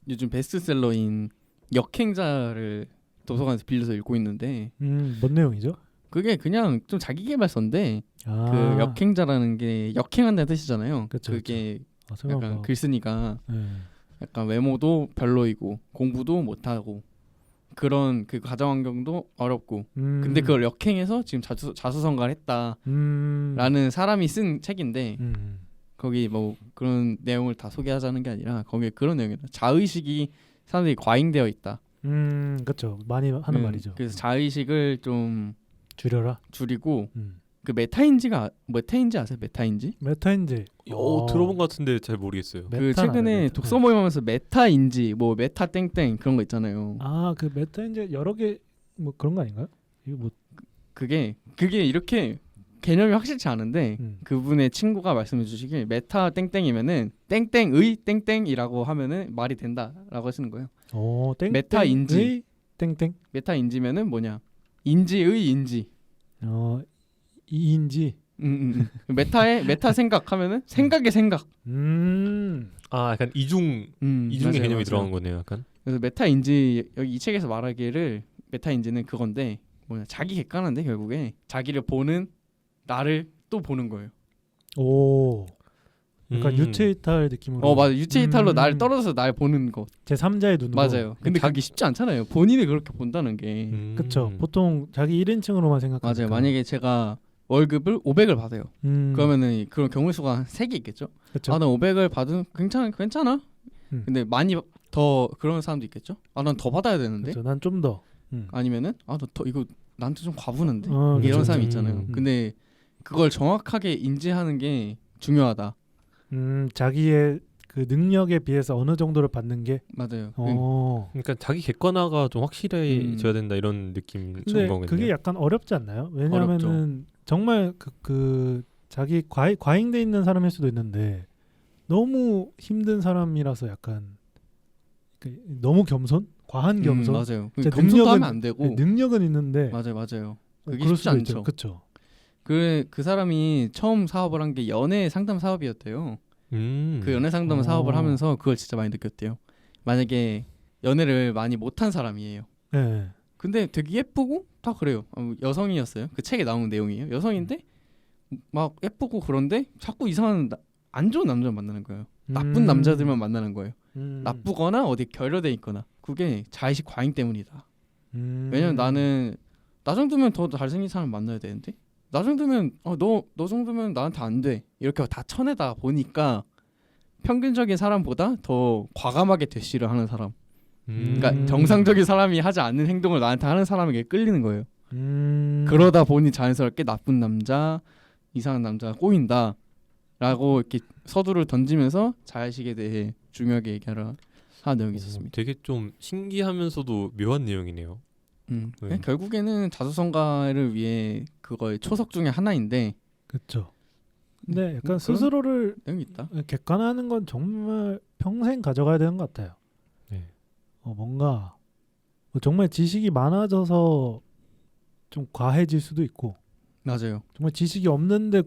요즘 베스트셀러인 역행자를 도서관에서 빌려서 읽고 있는데 뭔 내용이죠? 그게 그냥 좀 자기계발서인데 아, 그 역행자라는 게 역행한다는 뜻이잖아요. 그쵸, 그게 아, 설마 약간 뭐- 글쓴이가 네. 약간 외모도 별로이고 공부도 못하고 그런 그 가정 환경도 어렵고 근데 그걸 역행해서 지금 자수성가를 했다라는 사람이 쓴 책인데 거기 뭐 그런 내용을 다 소개하자는 게 아니라 거기에 그런 내용이에요. 자의식이 사람들이 과잉되어 있다. 그렇죠. 많이 하는 말이죠. 그래서 자의식을 좀 줄여라. 줄이고 그 메타인지 아세요? 메타인지. 들어본 것 같은데 잘 모르겠어요. 그 메타는 최근에 알아요, 메타. 독서 모임하면서 메타인지 뭐 메타 땡땡 그런 거 있잖아요. 아, 그 메타인지 여러 개 뭐 그런 거 아닌가요? 이거 뭐 그게 이렇게 개념이 확실치 않은데 음. 그분의 친구가 말씀해 주시길 메타 땡땡이면은 땡땡의 땡땡이라고 하면은 말이 된다라고 하시는 거예요. 땡땡 메타인지. 땡땡. 메타인지면은 뭐냐? 인지의 인지. 이인지. 메타 생각하면은 생각의 생각. 아 약간 이중의 맞아요, 개념이 맞아요. 들어간 거네요. 약간. 그래서 메타인지 여기 이 책에서 말하기를 메타인지는 그건데 뭐냐? 자기 객관화인데 결국에 자기를 보는 나를 또 보는 거예요. 오. 약간 유체이탈 느낌으로. 맞아. 유체이탈로 날 음. 떨어져서 날 보는 거. 제 3자의 눈으로. 맞아요. 근데 그게 쉽지 않잖아요. 본인이 그렇게 본다는 게. 그렇죠. 보통 자기 1인칭으로만 생각하니까. 맞아요. 만약에 제가 월급을 500을 받아요. 그러면은 그런 경우 수가 한 3개 있겠죠. 그렇죠. 아, 난 500을 받은 괜찮아. 근데 많이 더 그런 사람도 있겠죠. 아, 난 더 받아야 되는데. 그렇죠. 난 좀 더. 아니면은 아, 너 더 이거 나한테 좀 과부는데. 그렇죠. 이런 사람이 있잖아요. 음. 근데 그걸 정확하게 인지하는 게 중요하다. 자기의 그 능력에 비해서 어느 정도를 받는 게. 맞아요. 그러니까 자기 객관화가 좀 확실해져야 된다 이런 느낌인 근데 거겠네요. 그게 약간 어렵지 않나요? 왜냐하면은 정말 그 자기 과잉돼 있는 사람일 수도 있는데 너무 힘든 사람이라서 약간 너무 과한 겸손. 맞아요. 진짜 겸손도 하면 안 되고. 능력은 있는데. 맞아요. 그게 그럴 쉽지 수도 않죠. 있죠. 그렇죠. 그 사람이 처음 사업을 한 게 연애 상담 사업이었대요. 그 연애 상담 사업을 하면서 그걸 진짜 많이 느꼈대요. 만약에 연애를 많이 못한 사람이에요. 네. 근데 되게 예쁘고 다 그래요. 여성이었어요. 그 책에 나오는 내용이에요. 여성인데 막 예쁘고 그런데 자꾸 이상한 안 좋은 남자를 만나는 거예요. 나쁜 남자들만 만나는 거예요. 나쁘거나 어디 결여돼 있거나. 그게 자의식 과잉 때문이다. 왜냐면 나는 나 정도면 더 잘생긴 사람 만나야 되는데 나 정도면 너 정도면 나한테 안 돼. 이렇게 다 쳐내다 보니까 평균적인 사람보다 더 과감하게 대시를 하는 사람. 그러니까 정상적인 사람이 하지 않는 행동을 나한테 하는 사람에게 끌리는 거예요. 그러다 보니 자연스럽게 나쁜 남자, 이상한 남자가 꼬인다라고 이렇게 서두를 던지면서 자의식에 대해 중요하게 얘기하라. 하는 내용이 있었습니다. 되게 좀 신기하면서도 묘한 내용이네요. 네. 결국에는 자수성가를 위해 그거의 초석 중에 하나인데 그렇죠. 근데 약간 그런 스스로를 내용이 있다. 객관화하는 건 정말 평생 가져가야 되는 것 같아요. 네. 뭔가 정말 지식이 많아져서 좀 과해질 수도 있고 맞아요. 정말 지식이 없는데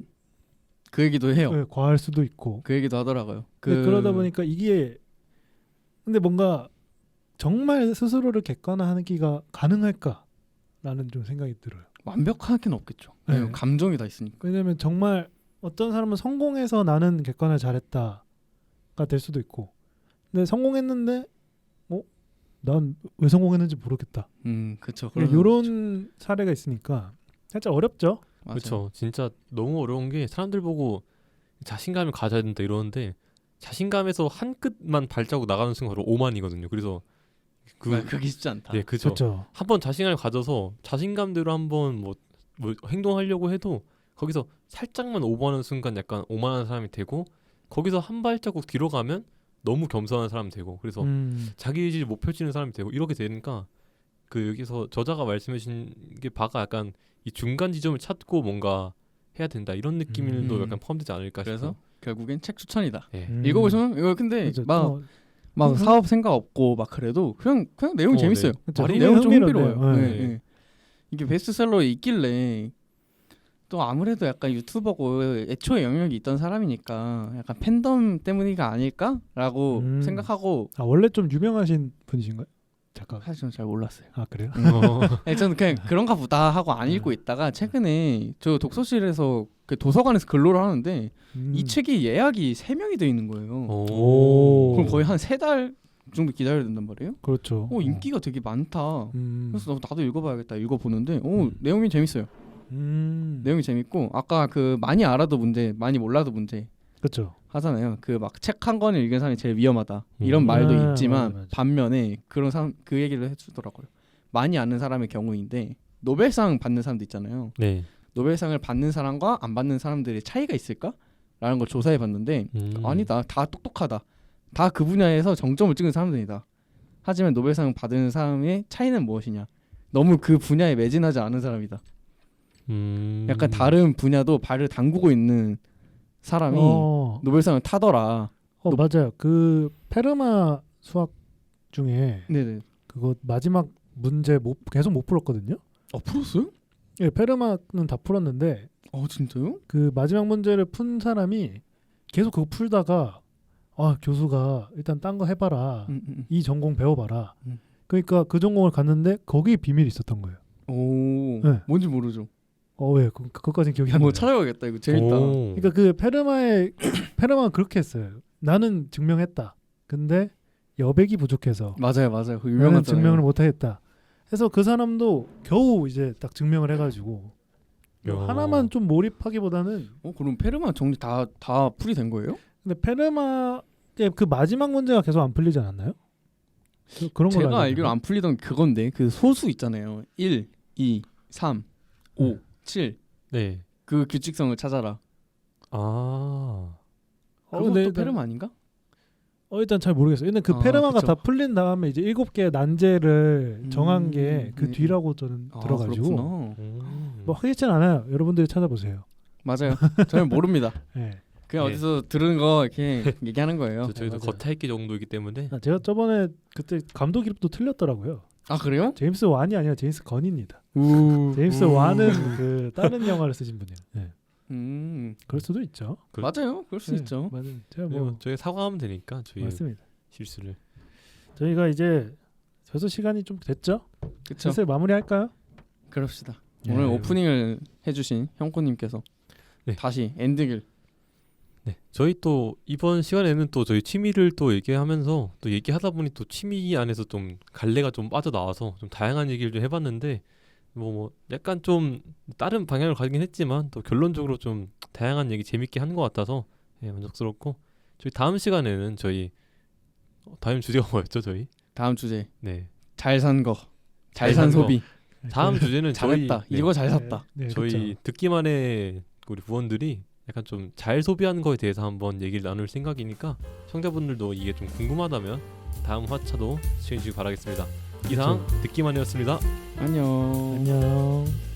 그 얘기도 해요. 과할 수도 있고 그 얘기도 하더라고요. 근데 그러다 보니까 이게 근데 뭔가 정말 스스로를 객관화하기가 가능할까라는 좀 생각이 들어요. 완벽하게는 없겠죠. 네. 왜냐면 감정이 다 있으니까. 왜냐면 정말 어떤 사람은 성공해서 나는 객관을 잘했다가 될 수도 있고 근데 성공했는데 난 왜 성공했는지 모르겠다. 그렇죠. 이런 사례가 있으니까 살짝 어렵죠. 그렇죠. 진짜 너무 어려운 게 사람들 보고 자신감을 가져야 된다 이러는데 자신감에서 한 끗만 발자국 나가는 순간 바로 오만이거든요. 그래서 그게 쉽지 않다. 네, 그렇죠. 그렇죠. 한번 자신감을 가져서 자신감대로 한번 뭐 행동하려고 해도 거기서 살짝만 오버하는 순간 약간 오만한 사람이 되고 거기서 한 발자국 뒤로 가면 너무 겸손한 사람이 되고 그래서 자기 의지를 못 펼치는 사람이 되고 이렇게 되니까 그 여기서 저자가 말씀하신 게 바가 약간 이 중간 지점을 찾고 뭔가 해야 된다 이런 느낌도 약간 포함되지 않을까 그래서 싶어요. 결국엔 책 추천이다. 네. 읽어보시면 이거 근데 그렇죠. 막 사업 생각 없고 막 그래도 그냥 내용이 재밌어요. 그렇죠. 내용 좀 흥미로운데요. 흥미로워요. 네. 네. 네. 이게 베스트셀러에 있길래 또 아무래도 약간 유튜버고 애초에 영역이 있던 사람이니까 약간 팬덤 때문이가 아닐까라고 생각하고 원래 좀 유명하신 분이신가요? 작가. 사실 저는 잘 몰랐어요. 아 그래요? 네, 저는 그냥 그런가 보다 하고 안 읽고 있다가 최근에 저 독서실에서 그 도서관에서 근로를 하는데 이 책이 예약이 3명이 돼 있는 거예요. 오. 그럼 거의 한 3달 정도 기다려야 된단 말이에요. 그렇죠. 인기가 되게 많다. 그래서 나도 읽어봐야겠다. 읽어보는데 내용이 재밌어요. 내용이 재밌고 아까 그 많이 알아도 문제, 많이 몰라도 문제 그렇죠. 하잖아요. 그 막 책 한 권을 읽은 사람이 제일 위험하다 이런 말도 있지만 맞아. 반면에 그런 사람 그 얘기를 해주더라고요. 많이 아는 사람의 경우인데 노벨상 받는 사람도 있잖아요. 네. 노벨상을 받는 사람과 안 받는 사람들의 차이가 있을까?라는 걸 조사해봤는데 아니다. 다 똑똑하다. 다 그 분야에서 정점을 찍은 사람들이다. 하지만 노벨상 받은 사람의 차이는 무엇이냐? 너무 그 분야에 매진하지 않은 사람이다. 약간 다른 분야도 발을 담그고 있는 사람이 노벨상을 타더라. 맞아요. 그 페르마 수학 중에 네네. 그거 마지막 문제 계속 못 풀었거든요. 풀었어요? 예, 페르마는 다 풀었는데 진짜요? 그 마지막 문제를 푼 사람이 계속 그거 풀다가 교수가 일단 딴 거 해봐라. 이 전공 배워봐라. 그러니까 그 전공을 갔는데 거기에 비밀이 있었던 거예요. 네. 뭔지 모르죠. 왜? 그것까지는 기억이 안 나요. 찾아봐야겠다. 이거 재밌다. 그러니까 그 페르마가 그렇게 했어요. 나는 증명했다. 근데 여백이 부족해서 맞아요. 그 나는 유명한 증명을 못하겠다. 해서 그 사람도 겨우 이제 딱 증명을 해가지고 하나만 좀 몰입하기보다는 그럼 페르마 정리 다 풀이 된 거예요? 근데 페르마의 그 마지막 문제가 계속 안 풀리지 않았나요? 그런 걸 제가 알기로 안 풀리던 그건데 그 소수 있잖아요. 1, 2, 3, 5, 7. 네. 그 규칙성을 찾아라. 그것도 페르마 아닌가? 일단 잘 모르겠어요. 근데 그 페르마가 그쵸. 다 풀린 다음에 이제 7개의 난제를 정한 게 그 뒤라고 저는 들어가지고 뭐 확실치는 않아요. 여러분들이 찾아보세요. 맞아요. 저는 모릅니다. 네. 그냥 네. 어디서 들은 거 이렇게 얘기하는 거예요. 저희도 맞아요. 겉핥기 정도이기 때문에 제가 저번에 그때 감독 이름도 틀렸더라고요. 그래요? 제임스 완이 아니라 제임스 건입니다. 우. 제임스 완은 그 다른 영화를 쓰신 분이에요. 네. 음. 그럴 수도 있죠. 맞아요. 그럴 수 있죠. 맞아요. 제가 뭐 저희 사과하면 되니까 저희 맞습니다. 실수를. 저희가 이제 벌써 시간이 좀 됐죠? 그렇죠. 슬슬 마무리할까요? 그럽시다. 네. 오늘 오프닝을 해주신 형코님께서 네. 다시 엔딩을. 네. 저희 또 이번 시간에는 또 저희 취미를 또 얘기하면서 또 얘기하다 보니 또 취미 안에서 좀 갈래가 좀 빠져나와서 좀 다양한 얘기를 좀 해봤는데 뭐 약간 좀 다른 방향을 가긴 했지만 또 결론적으로 좀 다양한 얘기 재밌게 한 것 같아서 만족스럽고 저희 다음 시간에는 저희 다음 주제가 뭐였죠 저희? 다음 주제. 네. 잘 산 거. 잘 산 산 거. 소비. 다음 주제는 저희 잘했다. 이거 잘 샀다. 네, 저희 그쵸. 듣기만 해 우리 부원들이 약간 좀 잘 소비하는 거에 대해서 한번 얘기를 나눌 생각이니까 청자분들도 이게 좀 궁금하다면 다음 화차도 시청해 주시기 바라겠습니다. 이상 듣기만이었습니다. 안녕. 안녕.